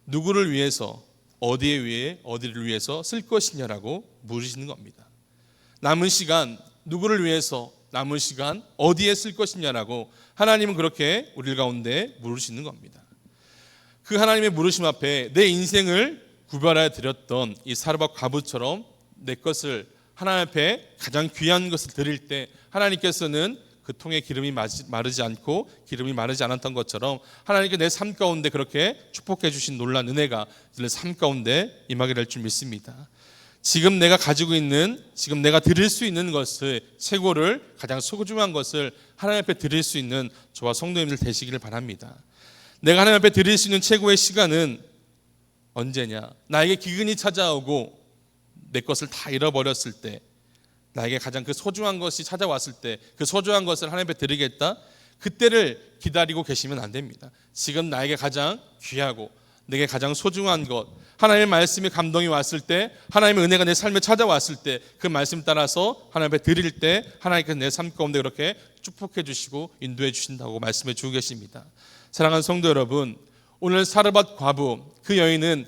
누구를 위해서, 어디를 위해서 쓸 것이냐라고 물으시는 겁니다. 남은 시간 누구를 위해서, 남은 시간 어디에 쓸 것이냐라고 하나님은 그렇게 우리 가운데 물으시는 겁니다. 그 하나님의 물으심 앞에 내 인생을 구별하여 드렸던 이 사르밧 과부처럼 내 것을 하나님 앞에 가장 귀한 것을 드릴 때 하나님께서는 그 통에 기름이 마르지 않고 기름이 마르지 않았던 것처럼 하나님께 내 삶 가운데 그렇게 축복해 주신 놀라운 은혜가 내 삶 가운데 임하게 될 줄 믿습니다. 지금 내가 가지고 있는, 지금 내가 드릴 수 있는 것을, 최고를, 가장 소중한 것을 하나님 앞에 드릴 수 있는 저와 성도님들 되시기를 바랍니다. 내가 하나님 앞에 드릴 수 있는 최고의 시간은 언제냐? 나에게 기근이 찾아오고 내 것을 다 잃어버렸을 때, 나에게 가장 그 소중한 것이 찾아왔을 때 그 소중한 것을 하나님 앞에 드리겠다, 그때를 기다리고 계시면 안 됩니다. 지금 나에게 가장 귀하고 내게 가장 소중한 것, 하나님의 말씀이 감동이 왔을 때, 하나님의 은혜가 내 삶에 찾아왔을 때 그 말씀 따라서 하나님 앞에 드릴 때 하나님께서 내 삶 가운데 그렇게 축복해 주시고 인도해 주신다고 말씀해 주고 계십니다. 사랑하는 성도 여러분, 오늘 사르밧 과부 그 여인은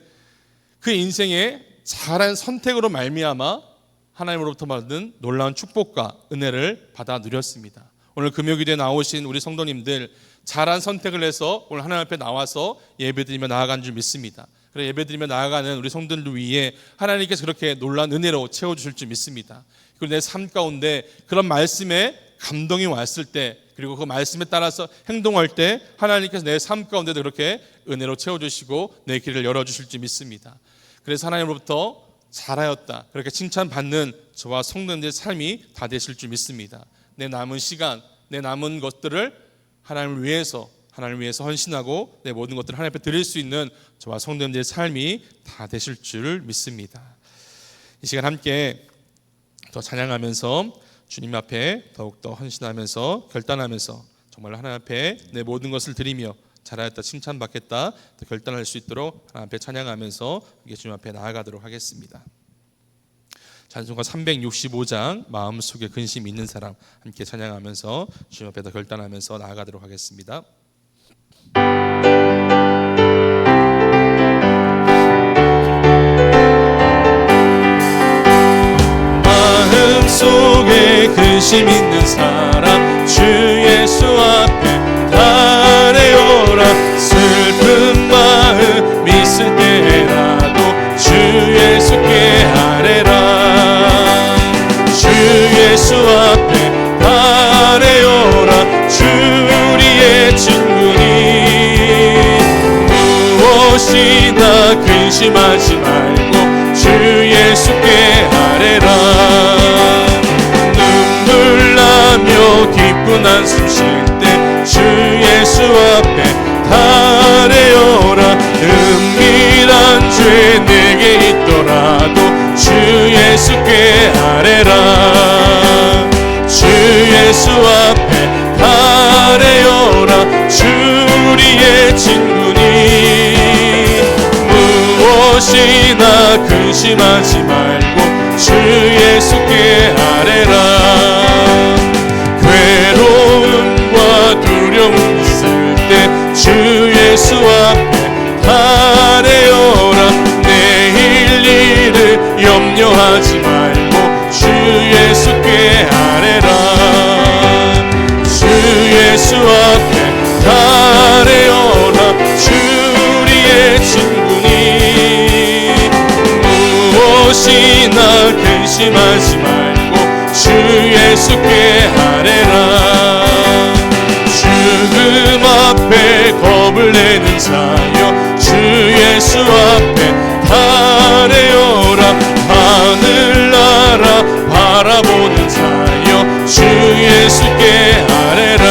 그 인생의 잘한 선택으로 말미암아 하나님으로부터 받은 놀라운 축복과 은혜를 받아 누렸습니다. 오늘 금요기도에 나오신 우리 성도님들 잘한 선택을 해서 오늘 하나님 앞에 나와서 예배드리며 나아간 줄 믿습니다. 그래 예배드리며 나아가는 우리 성도들 위해 하나님께서 그렇게 놀라운 은혜로 채워주실 줄 믿습니다. 그리고 내 삶 가운데 그런 말씀에 감동이 왔을 때, 그리고 그 말씀에 따라서 행동할 때 하나님께서 내 삶 가운데도 그렇게 은혜로 채워주시고 내 길을 열어주실 줄 믿습니다. 그래서 하나님으로부터 잘하였다 그렇게 칭찬받는 저와 성도님들의 삶이 다 되실 줄 믿습니다. 내 남은 시간, 내 남은 것들을 하나님을 위해서 헌신하고 내 모든 것들을 하나님 앞에 드릴 수 있는 저와 성도님들의 삶이 다 되실 줄 믿습니다. 이 시간 함께 더 찬양하면서 주님 앞에 더욱더 헌신하면서 결단하면서 정말 하나님 앞에 내 모든 것을 드리며 잘하였다 칭찬받겠다 결단할 수 있도록 하나님 앞에 찬양하면서 주님 앞에 나아가도록 하겠습니다. 찬송가 365장 마음속에 근심 있는 사람 함께 찬양하면서 주님 앞에 더 결단하면서 나아가도록 하겠습니다. 마음속에 근심 있는 사람 주 예수 앞에 달래오라. 슬픈 마음 있을 때라도 주 예수께 아뢰라. 주 예수 앞에 달래오라. 주 우리의 친구니 무엇이나 근심하지 말고 주 예수께 아뢰라. 눈물 나며 기쁜 한숨 쉴 때 주 예수 앞에 달래오라. 은밀한 죄 내게 있더라도 주 예수께 아뢰라. 주 예수 앞에 달래오라. 주 우리의 친구니 무엇이나 근심하지 말고 주 예수께 아뢰라. 괴로움과 두려움 있을 때 주 예수 앞에 달래오라. 내일 일을 염려하지 말고 주 예수께 아뢰라. 주 예수 앞에 달래오라. 주 우리의 친구니 무엇이나 근심하지 말고 주 예수께 아뢰라. 죽음 앞에 겁을 내는 자여 주 예수 앞에 달래오라. 하늘나라 바라보는 자여 주 예수께 아뢰라.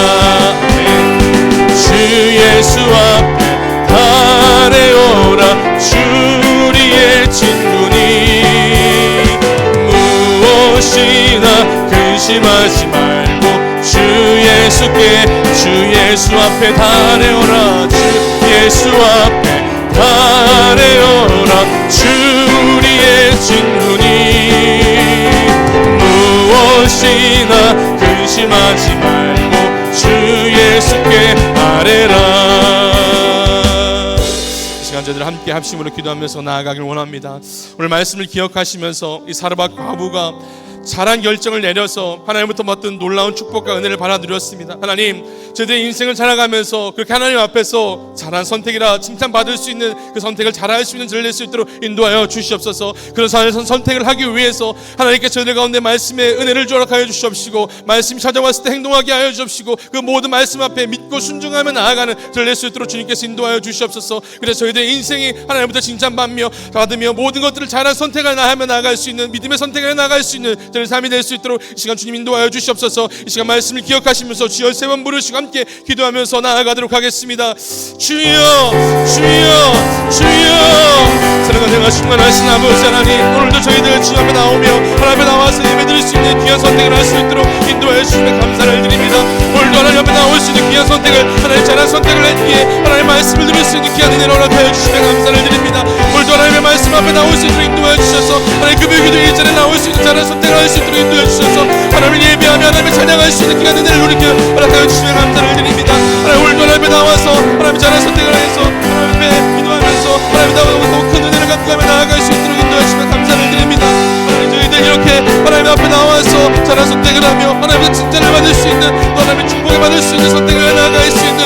주 예수 앞에 달래오라. 주 우리의 친구니 무엇이나 근심하지 말고 주 예수께 주 예수 앞에 달래오라. 주 예수 앞에 달래오라. 주 우리의 친구니 무엇이나 근심하지 말고 주 예수께 아뢰라. 이 시간 저희들 함께 합심으로 기도하면서 나아가길 원합니다. 오늘 말씀을 기억하시면서 이 사르밧 과부가 잘한 결정을 내려서 하나님부터 받던 놀라운 축복과 은혜를 받아들였습니다. 하나님, 저희들의 인생을 살아가면서 그렇게 하나님 앞에서 잘한 선택이라 칭찬받을 수 있는 그 선택을 잘할 수 있는 저를 낼 수 있도록 인도하여 주시옵소서. 그런 선택을 하기 위해서 하나님께 저희들 가운데 말씀의 은혜를 조락하여 주시옵시고, 말씀이 찾아왔을 때 행동하게 하여 주시옵시고, 그 모든 말씀 앞에 믿고 순종하며 나아가는 저를 낼 수 있도록 주님께서 인도하여 주시옵소서. 그래서 저희들의 인생이 하나님부터 칭찬받며 받으며 모든 것들을 잘한 선택을 하며 나아갈 수 있는 믿음의 선택을 나아갈 수 있는 저희 삶이 될 수 있도록 이 시간 주님 인도하여 주시옵소서. 이 시간 말씀을 기억하시면서 주여 3번 부르시고 함께 기도하면서 나아가도록 하겠습니다. 주여 주여 주여. 사랑하는 내가 충만하신 아버지 하나님, 오늘도 저희들 주님 앞에 나오며 하나님 앞에 나와서 예배드릴 수 있는 귀한 선택을 할 수 있도록 인도하여 주시면 감사를 드립니다. 오늘도 하나님 앞에 나올 수 있는 귀한 선택을, 하나님 잘한 선택을 했기에 하나님 말씀을 들을 수 있는 귀한 은혜를 허락하여 주시면 감사를 드립니다. 오늘도 하나님의 말씀 앞에 나올 수 있도록 인도하여 주셔서 하나님 금요일기도 일전에 나올 수 있는 잘한 선택을 할 수 있도록 인도해 주셔서 하나님을 예배하며 하나님을 찬양할 수 있는 귀한 은혜를 우리께 허락하여 주시면 감사를 드립니다. 하나님 오늘도 하나님 앞에 나와서 하나님 잘한 선택을 해서 하나님 앞에 기도하면서 하나님 나와서 큰 은혜를 감사하며 나아갈 수 있도록 인도해 주시면 감사를 드립니다. 하나님 저희들 이렇게 하나님 앞에 나와서 잘한 선택을 하며 하나님의 칭찬을 받을 수 있는, 하나님의 축복을 받을 수 있는 선택을 나아갈 수 있는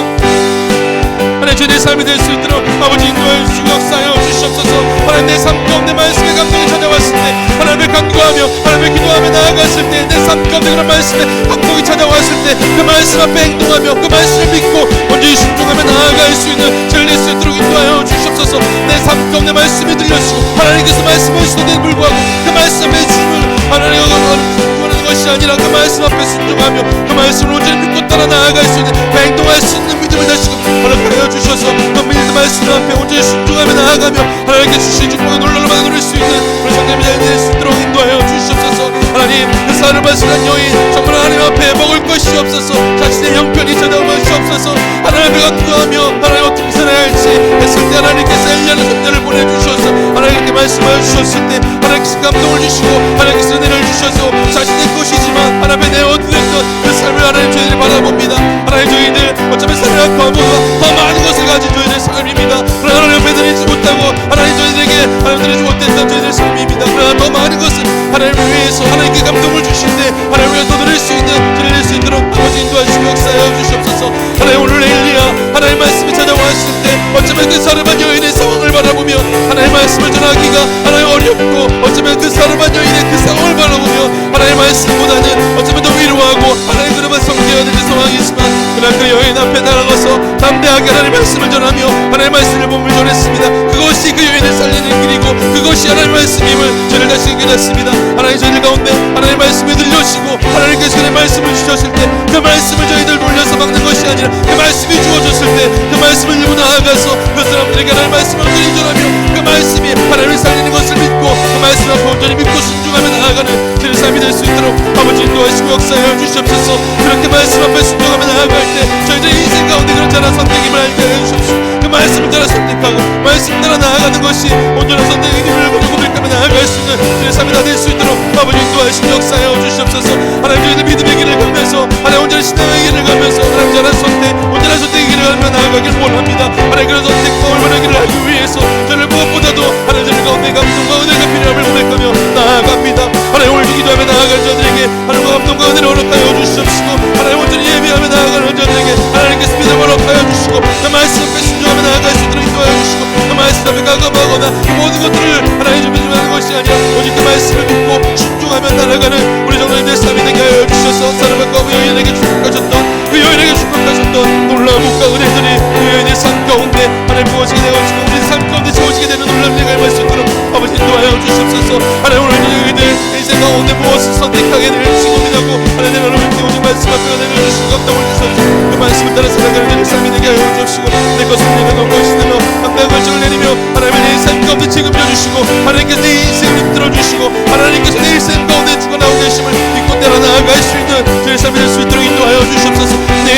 하나님 저희의 삶이 될 수 있도록 아버지 인도해 주시고 역사하여 주시옵소서. 하나님 내 삶 가운데 말씀의 감동이 찾아왔을 때 하나님을 간구하며 하나님을 기도하며 나아갔을 때 내 삶 가운데 그런 말씀의 행복이 찾아왔을 때 그 말씀 앞에 행동하며 그 말씀을 믿고 온전히 순종하며 나아갈 수 있는 저희를 낼 수 있도록 인도하여 주시옵소서. 내 삶 가운데 말씀이 들려주시고 하나님께서 말씀하시는데도 불구하고 그 말씀의 주님을 하나님 원하는 것이 아니라 그 말씀 앞에 순종하며 그 말씀을 온전히 믿고 따라 나아갈 수 있는 행동할 수 있는 믿음을 다시금 허락하여 주셔서 그 믿음 말씀 앞에 온전히 순종하며 나아가며 하나님께 주신 축복의 놀라를 받아 누릴 수 있는 우리 성도님이 될 수 있도록 인도하여 주시옵소서. 하나님 그 사를 발생한 여인 정말 하나님 앞에 먹을 것이 없어서 자신의 형편이 찾아올 것이 없어서 하나님 앞에 간구하며 하나님 어떻게 살아야 할지 했을 때 하나님께서 엘리야는 선자를 보내주셔서 하나님께 말씀하여 주셨을 때 하나님께서 감동을 주시고 하나님께서 은혜를 주셔서 자신의 것이지만 하나님 앞에 내어드렸던 그 삶을 하나님 저희들이 바라봅니다. 하나님 저희들 어쩌면 삶의 과보다 더 많은 것을 가진 저희들의 삶입니다. 그러나 하나님 앞에 드리지 못하고 하나님 저희들에게 하나님 드리지 못했던 저희들의 삶입니다. 그러나 더 많은 것을 하나님을 위해서 하나님께 감동을 주실 때 하나님을 위해 더 드릴 수 있는 드릴 수 있도록 아버지 인도하시고 역사하여 주시옵소서. 하나님 오늘 엘리야 하나님 말씀이 찾아왔을 때 어쩌면 그 사르반 여인의 상황을 바라보며 하나님 말씀을 전하기가 하나님 어렵고 어쩌면 그 사르반 여인의 그 상황을 바라보며 하나님 말씀보다는 어쩌면 더 위로하고 하나님 그러면 성되어야 될 상황이지만 그러나 그 여인 앞에 나아가서 담대하게 하나님 말씀을 전하며 하나님 말씀을 몸을 전했습니다. 그것이 그 여인을 살리는 길이고 그것이 하나님 말씀임을 저를 다시 깨닫습니다. 하나님 저희들 가운데 하나님 말씀을 들려주시고 하나님께서 그 말씀을 주셨을 때 그 말씀을 저희들 돌려서 막는 것이 아니라 그 말씀이 주어졌을 때 그 말씀을 들고 나아가서 그 사람들에게 하나님 말씀을 온전히 전하며 그 말씀이 하나님을 살리는 것을 믿고 그 말씀 앞에 온전히 믿고 순종하며 나아가는 저희 삶이 될 수 있도록 아버지 인도하시고 역사하여 주시옵소서. 그렇게 말씀 앞에 순종하며 나아갈 때 저희들의 인생 가운데 그런 자라 선택임을 알게 하여 주시옵소서. 그 말씀을 따라 선택하고 말씀 따라 나아가는 것이 온전한 선택의 힘을 가지고 그렇게 나아갈 수 있는 저희 삶이 다 될 수 있도록 아버지 인도하시고 역사하여 주시옵소서. 하나님 저희들 믿음의 길을 가면서 하나님 온전한 신앙의 길을 가면서 하나님 잘한 선택 온전한 선택의 길을 가며 나아가길 원합니다. 하나님 그런 선택과 올바른 길을 알기 위해서 저를 무엇보다도 하나님 저희 가운데 감동과 은혜가 필요함을 고백하며 나아갑니다. 하나님 오늘도 기도하며 나아갈 자들에게 하나님과 감동과 은혜를 허락하여 주시옵시고 하나님 온전히 예배하며 나아가는 자들에게 하나님께서 믿음을 허락하여 주시고 그 말씀 앞에 순종하며 나아갈 수 있도록 인도하여 주시고 그 말씀 앞에 가감하거나 그 모든 것들을 하나님 좀 믿으면 것이 아니라 오직 그 말씀을 믿고 순종하며 나아가는 우리 정말 삶이 되게 하여 주셔서 사람과 그 여인에게 축복하셨던 그 여인에게 축복하셨던 놀라운 복과 은혜들이 그 여인의 삶 가운데 하나님 부어지게 되어지고 우리 삶 가운데 채워지게 되는 놀라운 은혜가 임할 수 있도록 아버지 인도하여 주시옵소서. 하나님 오늘 저희들 인생 가운데 무엇을 선택하게 될지 고민하고 하나님 오늘 오직 말씀 앞에 은혜를 주시고 감동을 주셔서 그 말씀을 따라 살아가는 저희 삶이 되게 하여 주시고 내 것을 내가 놓고 있으며 당당한 결정을 내리며 하나님의 내 삶 가운데 책임져 주시고 하나님께서 내 인생을 이끌어 주시고 하나님께서 내 인생 가운데 주가 나오고 계심을 믿고 따라 나아갈 수 있는 저희 삶이 될 수 있도록 인도하여 주시옵소서. 내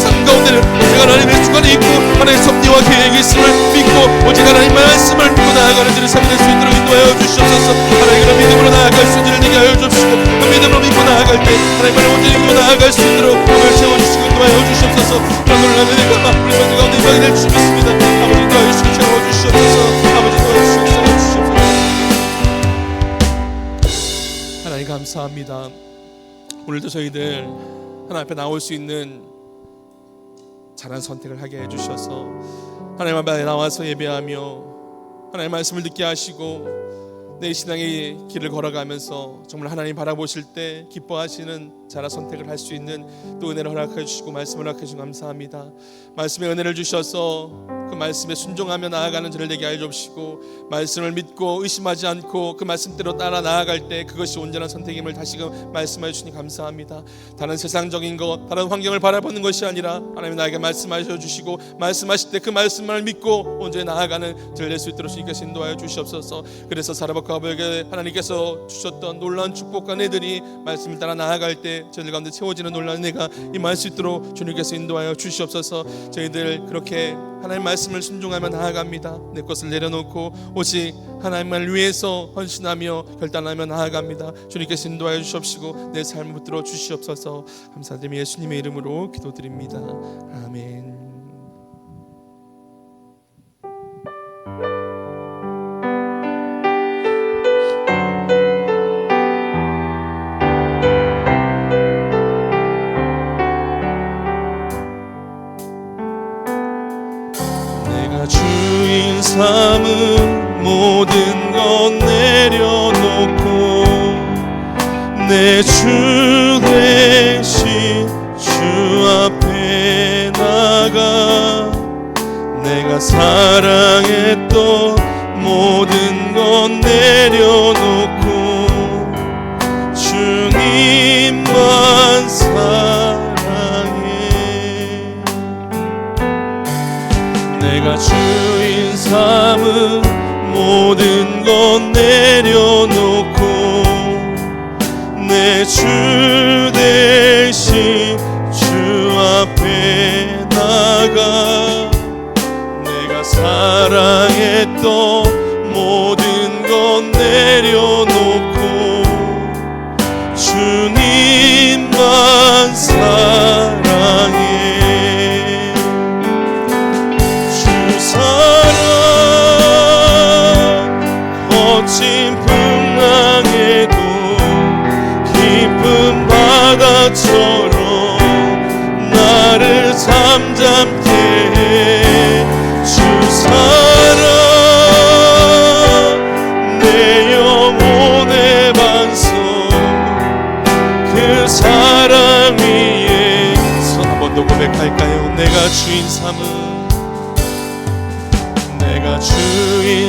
삶 가운데는 오직 하나님의 주관이 있고 하나님의 섭리와 계획이 있음을 믿고 오직 하나님의 말씀을 믿고 나아가는 저희 삶이 될 수 있도록 인도하여 주시옵소서. 하나님 그런 믿음으로 나아갈 수 있는 되게 하여 주시고 그 믿음으로 믿고 나아갈 때 하나님을 온전히 믿고 나아갈 수 있도록 오늘 채워주시고 인도하여 주시옵소서. 그런 놀라운 은혜가 우리 성도 가운데 임하게 될 줄 믿습니다. 아버지 인도하여 주시고 채워주시옵소서. 아버지 인도하여 주시옵소서. 하나님 감사합니다. 오늘도 저희들 하나님 앞에 나올 수 있는 잘한 선택을 하게 해주셔서 하나님 앞에 나와서 예배하며 하나님 말씀을 듣게 하시고 내 신앙의 길을 걸어가면서 정말 하나님 바라보실 때 기뻐하시는 잘한 선택을 할 수 있는 또 은혜를 허락해 주시고 말씀을 허락해 주시고 감사합니다. 말씀에 은혜를 주셔서 그 말씀에 순종하며 나아가는 저를 되게 하여 주시고 말씀을 믿고 의심하지 않고 그 말씀대로 따라 나아갈 때 그것이 온전한 선택임을 다시금 말씀하여 주시니 감사합니다. 다른 세상적인 것 다른 환경을 바라보는 것이 아니라 하나님 나에게 말씀하셔 주시고 말씀하실 때 그 말씀을 믿고 온전히 나아가는 저를 낼 수 있도록 주님께서 인도하여 주시옵소서. 그래서 사라박과 아버지에게 하나님께서 주셨던 놀라운 축복과 은혜들이 말씀을 따라 나아갈 때 저희들 가운데 채워지는 놀라운 은혜가 임할 수 있도록 주님께서 인도하여 주시옵소서. 저희들 그렇게 하나님 말씀을 순종하며 나아갑니다. 내 것을 내려놓고 오직 하나님을 위해서 헌신하며 결단하며 나아갑니다. 주님께서 인도하여 주시옵시고 내 삶을 붙들어 주시옵소서. 감사드리며 예수님의 이름으로 기도드립니다. 아멘. 주인 삼은 모든 것 내려놓고 내 주 대신 주 앞에 나가 내가 사랑했던 모든 것 내려놓고 주님만 사랑해. 내가 주인 삼은 모든 것 내려놓고 내 주 대신 주 앞에 나가 내가 사랑했던 모든 것 내려놓고 주님만 사랑해. 주 사랑 거친 풍랑에도 깊은 바다처럼 나를 잠잠케 해. 주 사랑 내 영혼의 반석 그 사랑 위에서 한 번 더 고백할까요? 내가 주인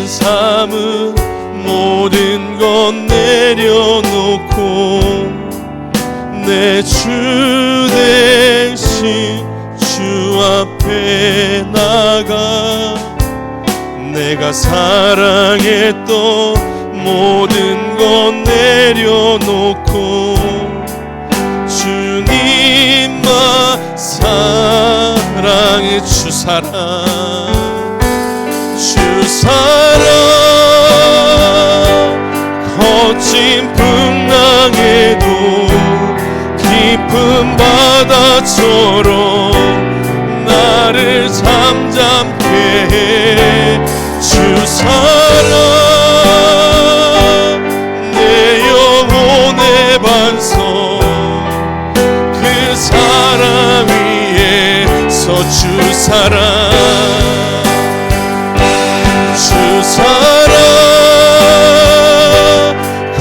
삼은 모든 것 내려놓고 내 주 대신 주 앞에 나가 내가 사랑했던 모든 것 내려놓고 주님만 사랑해. 주 사랑 거친 풍랑에도 깊은 바다처럼 나를 잠잠케 해. 주 사랑 내 영혼의 반석 그 사랑 위에서 주 사랑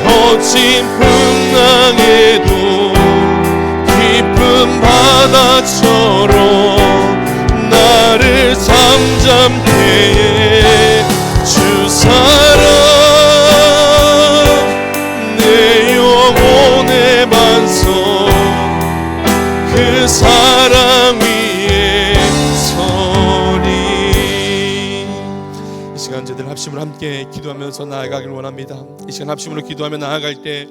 거친 풍랑에도 깊은 바다처럼 나를 잠잠케 해. 주 사랑 내 영혼의 반석 그 사랑 위에 서리. 이 시간 저들 합심으로 함께 기도하면서 나아가길 원합니다. 이 시간 합심으로 기도하며 나아갈 때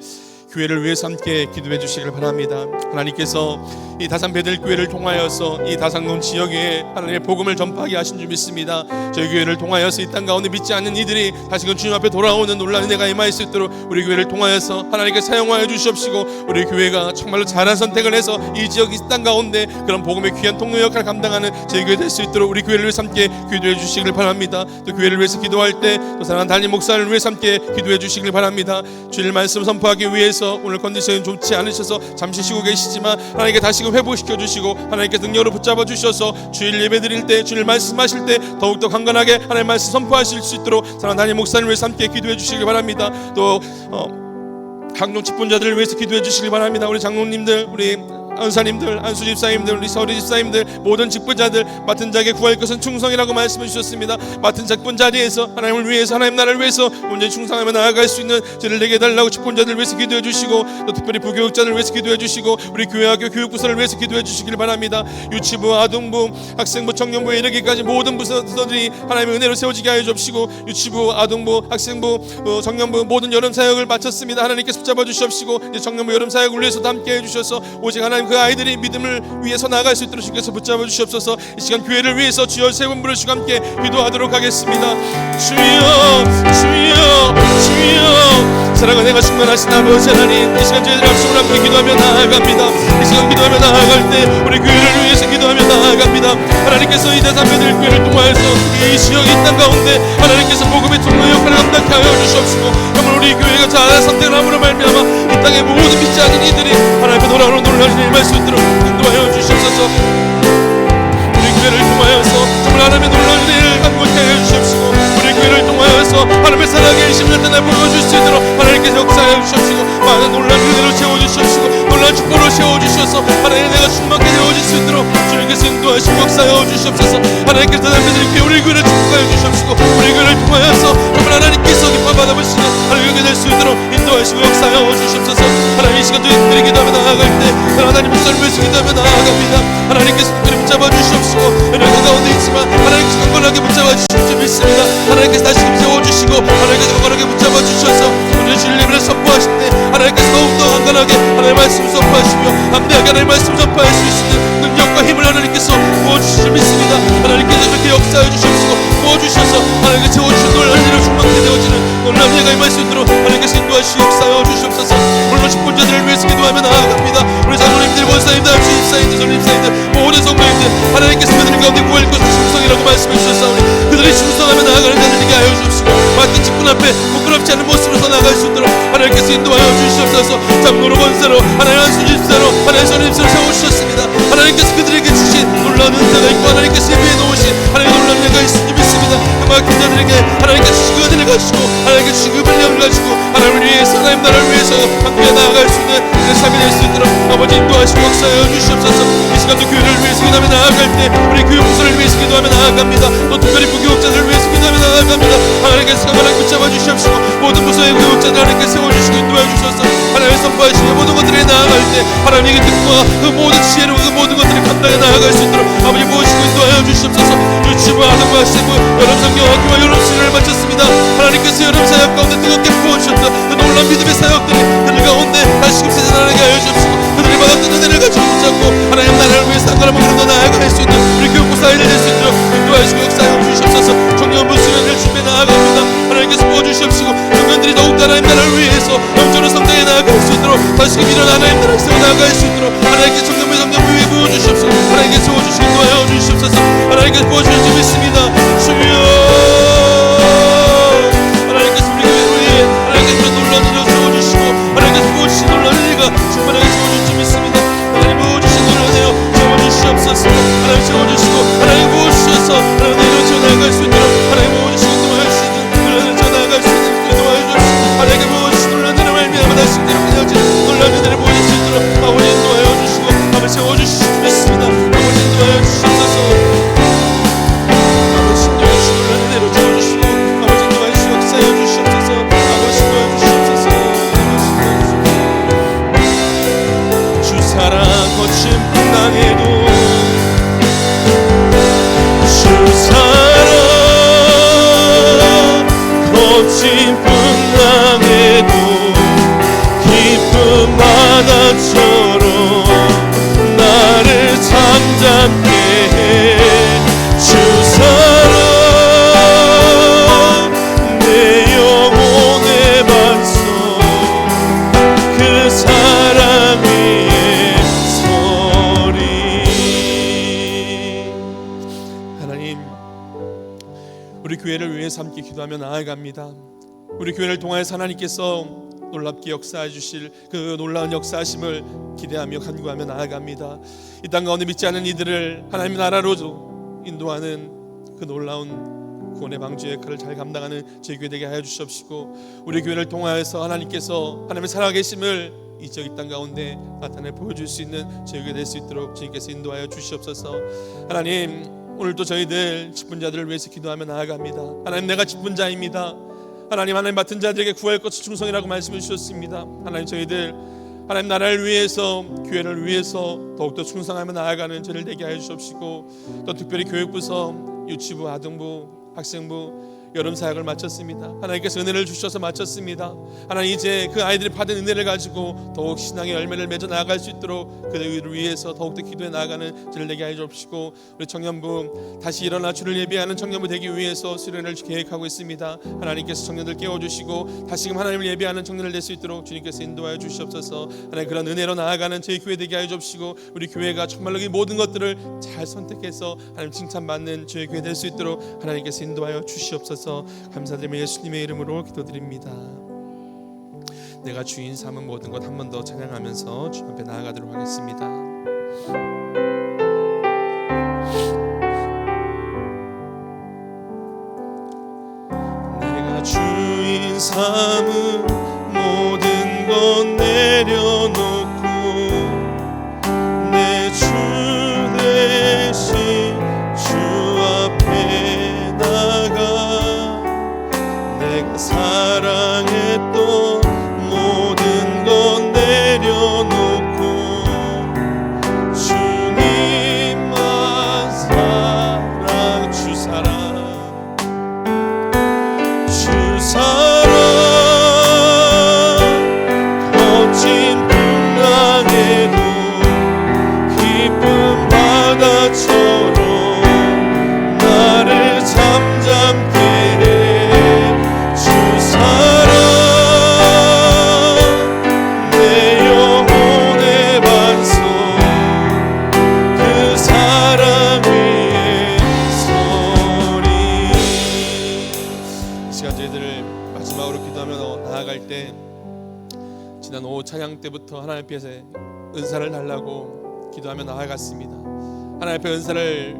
교회를 위해서 함께 기도해 주시길 바랍니다. 하나님께서 이 다산 베들교회를 통하여서 이 다산동 지역에 하나님의 복음을 전파하게 하신 줄 믿습니다. 저희 교회를 통하여서 이 땅 가운데 믿지 않는 이들이 다시금 주님 앞에 돌아오는 놀라운 은혜가 임할 수 있도록 우리 교회를 통하여서 하나님께 사용하여 주시옵시고 우리 교회가 정말로 잘한 선택을 해서 이 지역 이 땅 가운데 그런 복음의 귀한 통로 역할을 감당하는 저희 교회 될 수 있도록 우리 교회를 위해서 함께 기도해 주시길 바랍니다. 또 교회를 위해서 기도할 때 또 사랑하는 담임 목사를 위해서 함께 기도해 주시길 바랍니다. 주일 말씀 선포하기 위해서 오늘 컨디션이 좋지 않으셔서 잠시 쉬고 계시지만 하나님께 다시금 회복시켜 주시고 하나님께 능력으로 붙잡아 주셔서 주일 예배 드릴 때 주일 말씀하실 때 더욱더 강건하게 하나님의 말씀 선포하실 수 있도록 사랑하는 담임 목사를 위해서 함께 기도해 주시길 바랍니다. 또 강동 직분자들을 위해서 기도해 주시길 바랍니다. 우리 장로님들, 우리 안사님들, 안수 집사님들, 우리 서리 집사님들, 모든 직분자들 맡은 자에게 구할 것은 충성이라고 말씀해 주셨습니다. 맡은 직분 자리에서 하나님을 위해서 하나님 나라를 위해서 온전히 충성하며 나아갈 수 있는 저를 내게 달라고 직분자들을 위해서 기도해 주시고 또 특별히 부교육자들을 위해서 기도해 주시고 우리 교회학교 교육부서를 위해서 기도해 주시길 바랍니다. 유치부, 아동부, 학생부, 청년부에 이르기까지 모든 부서들이 하나님의 은혜로 세워지게 하여 주옵시고 유치부, 아동부, 학생부, 청년부 모든 여름 사역을 마쳤습니다. 하나님께서 붙잡아 주시옵시고 이제 청년부 여름 사역을 위해서도 함께 해주셔서 오직 하나님 그 아이들이 믿음을 위해서 나아갈 수 있도록 주께서 붙잡아 주시옵소서. 이 시간 교회를 위해서 주여 세 번 부르시고 함께 기도하도록 하겠습니다. 주여 주여 주여 사랑은 내가 충만하신 아버지 하나님, 이 시간 저희들 합심을 함께 기도하며 나아갑니다. 이 시간 기도하며 나아갈 때 우리 교회를 위해서 기도하며 나아갑니다. 하나님께서 이 대산배들 교회를 통하여서 이 지역 이 땅 가운데 하나님께서 복음의 통로 역할을 감당케 하여 주시옵시고 정말 우리 교회가 잘한 선택을 함으로 말미암아 이 땅의 모든 믿지 않는 이들이 하나님 앞에 돌아오는 놀라신 일을 할 수 있도록 인도하여 주시옵소서. 우리 교회를 통하여서 정말 하나님의 놀라운 일을 감당케 하여 주시옵시고 우리 교회를 통하여서 하나님의 사랑의 심을 때날 보여줄 수 있도록 하나님께서 역사하여 주시옵시고 많은 놀라운 은혜로 채워주시옵시고 놀라운 축복으로 채워주셔서 하나님 내가 충만하게 되어질 수 있도록 주님께서 인도하시고 역사하여 주시옵소서. 하나님께서 남편들에게 우리 교회를 축복하여 주시옵시고 우리 교회를 통하여서 정말 받아보시는 하나님께 될 수 있도록 인도하시고 역사하여 주시옵소서. 하나님 이 시간도 인들이 기도하며 나아갈 때 하나님 목사를 위해서 기도하며 나아갑니다. 하나님께서 특별히 붙잡아 주시옵시고 이런 가운데 있지만 하나님께서 강건하게 붙잡아 주실 줄 믿습니다. 하나님께서 다시금 세워주시고 하나님께서 강건하게 붙잡아 주셔서 우리 주를 예배를 선포하실 때 하나님께서 더욱더 강건하게 하나님의 말씀을 선포하시며 담대하게 하나님의 말씀을 선포할 수 있는 능력과 힘을 하나님께서 부어주실 줄 믿습니다. 하나님께서 이렇게 역사해 주시옵시고 부어주셔서 하나님께 채워주신 놀라운 일을 충만하게 되어지는 놀라운 예가 임할 수 있도록 하나님께서 인도하시고 역사하여 주시옵소서. 물론 직분자들을 위해서 기도하며 나아갑니다. 우리 장로님들, 권사님들, 주입사님들, 전립사님들, 모든 성도님들 하나님께서 그들의 가운데 구할 것은 충성이라고 말씀해 주셨사오니 그들이 충성하며 나아가는 자들 되게 하여 주옵시고 맡긴 직분 앞에 부끄럽지 않은 모습으로서 나아갈 수 있도록 하나님께서 인도하여 주시옵소서. 장로로 권사로 하나님 한수집사로 하나님 전립사로 세워주셨습니다. 하나님께서 그들에게 주신 놀라운 은사가 있고 하나님께서 예비해 놓으신 하나님의 놀라운 예가 있으니 믿습니다. 그 맡긴 자들에게 하나님께서 주신 은혜를 가지고 하나님께 주신 그 분량을 가지고 하나님을 위해서 하나님 나라를 위해서 함께 나아갈 수 있는 그 삶이 될 수 있도록 아버지 인도하시고 역사하여 주시옵소서. 이 시간도 교회를 위해서 기도하며 나아갈 때 우리 교육부서를 위해서 기도하며 나아갑니다. 또 특별히 부교육자들을 위해서 기도하며 나아갑니다. 하나님께서 강건하게 붙잡아 주시옵시고 모든 부서의 교육자들 하나님께 세워주시고 인도해 주셔서 하나님의 선포하시며 모든 것들에 나아갈 때 하나님의 뜻과 그 모든 지혜로 그 모든 것들을 감당해 나아갈 수 있도록 아버지 모시고 인도하여 주시옵소서. 유치부 아동과 학생부 여름 성경학교와 여름 수련을 마쳤습니다. 하나님께서 여름 사역 가운데 뜨겁게 부어주셨던 그 놀라운 믿음의 사역들이 그들 가운데 다시금 세상하게 하여 주옵시고 그들이 받았던 은혜를 가지고 붙잡고 하나님 나라를 위해서 한 걸음 한 걸음 더 나아갈 수 있는 우리 교육부 사회를 될 수 있도록 인도하시고 역사하여 주시옵소서. 청년부 수련을 준비해 나아갑니다. 하나님께서 부어주시옵시고 청년들이 더욱 하나님 나라를 위해서 영적으로 성장해 나아갈 수 있도록 다시금 일어나 하나님 나라를 세워 나아갈 수 있도록 하나님께 청년부 성년부 위에 부어주시옵소서. 하나님께 세워주시고 인도하여 주시옵소서. 하나님께서 부어주실 줄 믿습니다. 주여 하나님께서 우리 교회 위에 하나님께서 놀라운 일을 세워주시고 하나님께서 부어주신 놀라운 일과 충만하게 세워줄 줄 믿습니다. 하나님 부어주신 놀라운 일 세워주시옵소서. 하나님 세워주시고 하나님 부어주셔서 하나님 이루어져 나아갈 수 있도록 하나님 부어주시고 인도할 수 있는 이루어져 나아갈 수 있는 인도하여 주옵소서. 하나님께 부어주신 놀라운 일을 말미암아 다시 그대로 되어지는 놀라운 일을 보여줄 수 있도록 아버지 인도하여 주시고 아버지 세워주실 줄 믿습니다. 아버지 인도하여 주시옵소서. 아버지 인도하시고 놀라운 일을 채워주시고 아버지 인도하시고 역사하여 주시옵소서. 아버지 인도하여 주시옵소서. 주 사랑 거친 풍랑에도 주 사랑 거친 풍랑에도 깊은 바다처럼 나를 잠잠케 해. 주 사랑 내 영혼의 반석 그 사랑 위에 서리. 하나님 우리 교회를 위해서 함께 기도하며 나아갑니다. 우리 교회를 통하여서 하나님께서 놀랍게 역사해 주실 그 놀라운 역사하심을 기대하며 간구하며 나아갑니다. 이 땅 가운데 믿지 않는 이들을 하나님의 나라로 인도하는 그 놀라운 구원의 방주의 역할을 잘 감당하는 저희 교회 되게 하여 주시옵시고 우리 교회를 통하여서 하나님께서 하나님의 살아계심을 이 지역 이 땅 가운데 나타내 보여줄 수 있는 저희 교회 될 수 있도록 주님께서 인도하여 주시옵소서. 하나님 오늘도 저희들 직분자들을 위해서 기도하며 나아갑니다. 하나님 내가 직분자입니다. 하나님 맡은 자들에게 구할 것을 충성이라고 말씀해 주셨습니다. 하나님 저희들 하나님 나라를 위해서 교회를 위해서 더욱더 충성하며 나아가는 저를 되게 하여 주옵시고 또 특별히 교육부서 유치부 아동부 학생부 여름 사역을 마쳤습니다. 하나님께서 은혜를 주셔서 마쳤습니다. 하나님 이제 그 아이들이 받은 은혜를 가지고 더욱 신앙의 열매를 맺어 나아갈 수 있도록 그들을 위해서 더욱더 기도해 나아가는 저를 되게 하여 주옵시고 우리 청년부 다시 일어나 주를 예배하는 청년부 되기 위해서 수련을 계획하고 있습니다. 하나님께서 청년들 깨워주시고 다시금 하나님을 예배하는 청년을 될 수 있도록 주님께서 인도하여 주시옵소서. 하나님 그런 은혜로 나아가는 저희 교회 되게 하여 주옵시고 우리 교회가 정말로 이 모든 것들을 잘 선택해서 하나님 칭찬받는 저희 교회 될 수 있도록 하나님께서 인도하여 주시옵소서. 감사드리며 예수님의 이름으로 기도드립니다. 내가 주인 삼은 모든 것 한 번 더 찬양하면서 주님 앞에 나아가도록 하겠습니다. 내가 주인 삼은 모든 것 내려놓고 내 주 대신 주 앞에 나가 내 사랑했던 모든 건 내려놓고 주님만 사랑 주 사랑 거친 풍랑에도 깊은 바다처럼 나를 잠잠케 해 주 사랑 내 영혼의 반석 그 사랑 위에 서리. 이 시간 저희들을 마지막으로 기도하며 나아갈 때 지난 오후 찬양 때부터 하나님 앞에서 은사를 달라고 기도하며 나아갔습니다. 하나님 앞에 은사를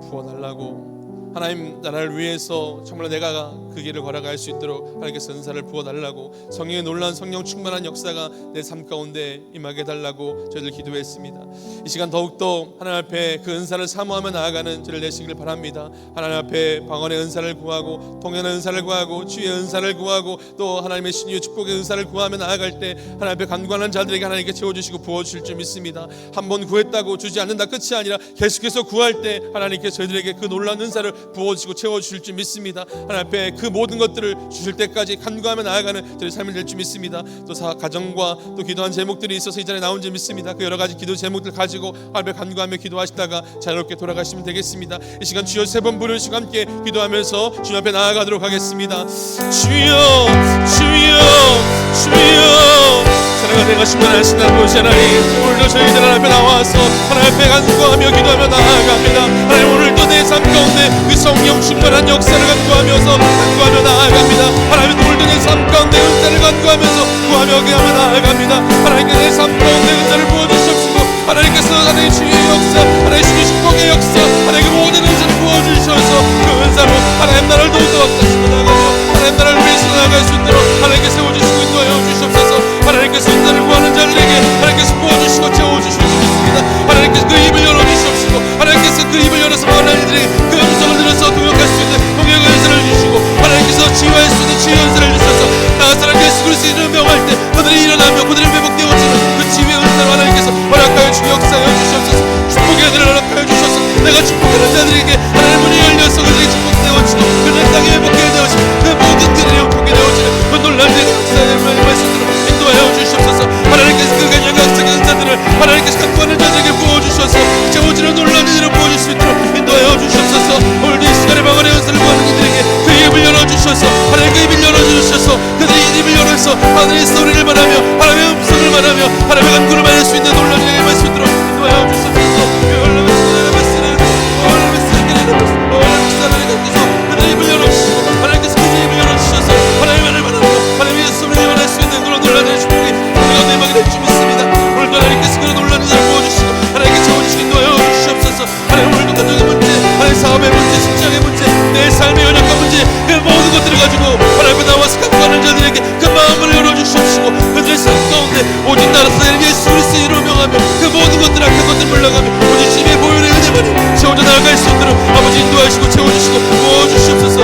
부어달라고, 하나님 나라를 위해서 정말 내가 그 길을 걸어갈 수 있도록 하나님께서 은사를 부어달라고, 성령의 놀라운 성령 충만한 역사가 내 삶 가운데 임하게 해달라고 저희들 기도했습니다. 이 시간 더욱더 하나님 앞에 그 은사를 사모하며 나아가는 저를 내시길 바랍니다. 하나님 앞에 방언의 은사를 구하고, 통연의 은사를 구하고, 주의 은사를 구하고, 또 하나님의 신유의 축복의 은사를 구하며 나아갈 때 하나님 앞에 간구하는 자들에게 하나님께 채워주시고 부어주실 줄 믿습니다. 한 번 구했다고 주지 않는다 끝이 아니라 계속해서 구할 때 하나님께서 저희들에게 그 놀라운 은사를 부어주시고 채워주실 줄 믿습니다. 하나님 앞에 그 모든 것들을 주실 때까지 간구하며 나아가는 저희 삶이 될 줄 믿습니다. 또 가정과 또 기도한 제목들이 있어서 이 자리에 나온 줄 믿습니다. 그 여러 가지 기도 제목들 가지고 하나님 앞에 간구하며 기도하시다가 자유롭게 돌아가시면 되겠습니다. 이 시간 주여 세 번 부르시고 함께 기도하면서 주님 앞에 나아가도록 하겠습니다. 주여 주여 주여, 사랑과 내가 충만하신 아버지 하나님, 오늘도 저희들 하나님 앞에 나와서 하나님 앞에 간구하며 기도하며 나아갑니다. 하나님 오늘도 내 삶 가운데 그 성령 충만한 역사를 간구하며 나아갑니다. 하나님 오늘도 내 삶 가운데 은사를 간구하면서 구하며 나아갑니다. 하나님께 내 삶 가운데 은사를 부어주시옵시고, 하나님께서 하나님의 주의 역사, 하나님의 주의 축복의 역사, 하나님의 모든 은사를 부어주셔서 그 은사로 하나님 나라를 더욱더 확장시켜 나가며 하나님 나라를 위해서 나아갈 수 있도록 하나님께 세워주시고 인도하여 주시옵소서. 하나님께서 은사를 구하는 자들에게 하나님께서 부어주시고 채워주실 줄 믿습니다. 하나님께서 그 입을 열어주시옵시고, 하나님께서 그 입을 열어서 많은 이들에게 그 음성을 들어서 동역할 수 있는 동역의 은사를 주시고, 하나님께서 치유할 수 있는 치유 은사를 주셔서 나사랑 예수 그리스도의 이름을 명할 때 그들이 일어나며 그들이 회복되어지는 그 치유의 은사를 하나님께서 허락하여 주시고 역사하여 주시옵소서. 축복의 은혜를 허락하여 주셔서 내가 축복하는 자들에게 하나님의 문이 열려서 그들이 축복되어지고 그들 땅에 회복되게 되어지고 그 모든 그들이 영통게 되어지는 그 놀라운 역사의 말씀으로 인도하여 주시옵소서. 하나님께서 그 간역의 역사의 은사들을 하나님께서 갖고하는 자들에게 부어주셔서 채워지는 놀라운 은혜를 부어줄 수 있도록 인도하여 주시옵소서. 오늘도 이 시간에 방언의 은사를 구하는 이들에게 그 입을 열어주셔서 하나님 그 입을 열어주셔서 그들의 입을 열어서 하나님의 소리를 말하며 하나님의 음성을 말하며 하나님의 간구를 말할 수 있는 놀라운 은혜를 말할 수 있도록 인도하여 주시옵소서. 그들의 입을 열어주시고 하나님께서 그들의 입을 열어주셔서 하나님의 말을 말하며 하나님의 소리를 말할 수 있는 그런 놀라운 축복이 우리가 내막이 될 줄 믿습니다. 오늘도 하나님께서 그런 놀라운 은혜를 부어주시고 하나님께 채워주시고 인도하여 주시옵소서. 하나님 오늘도 가정의 문제, 하나님 사업의 문제, 직장의 문제, 내 삶의 연약한 문제, 그 모든 것들을 가지고 하나님 앞에 나와서 간구하는 자들에게 그 마음을 열어주시옵시고 그들의 삶 가운데 오직 나라사의 예수 그리스도의 이름을 명하며 그 모든 것들 악한 것들 물러가며 오직 주님의 보혈의 은혜만이 채워져 나아갈 수 있도록 아버지 인도하시고 채워주시고 부어주시옵소서.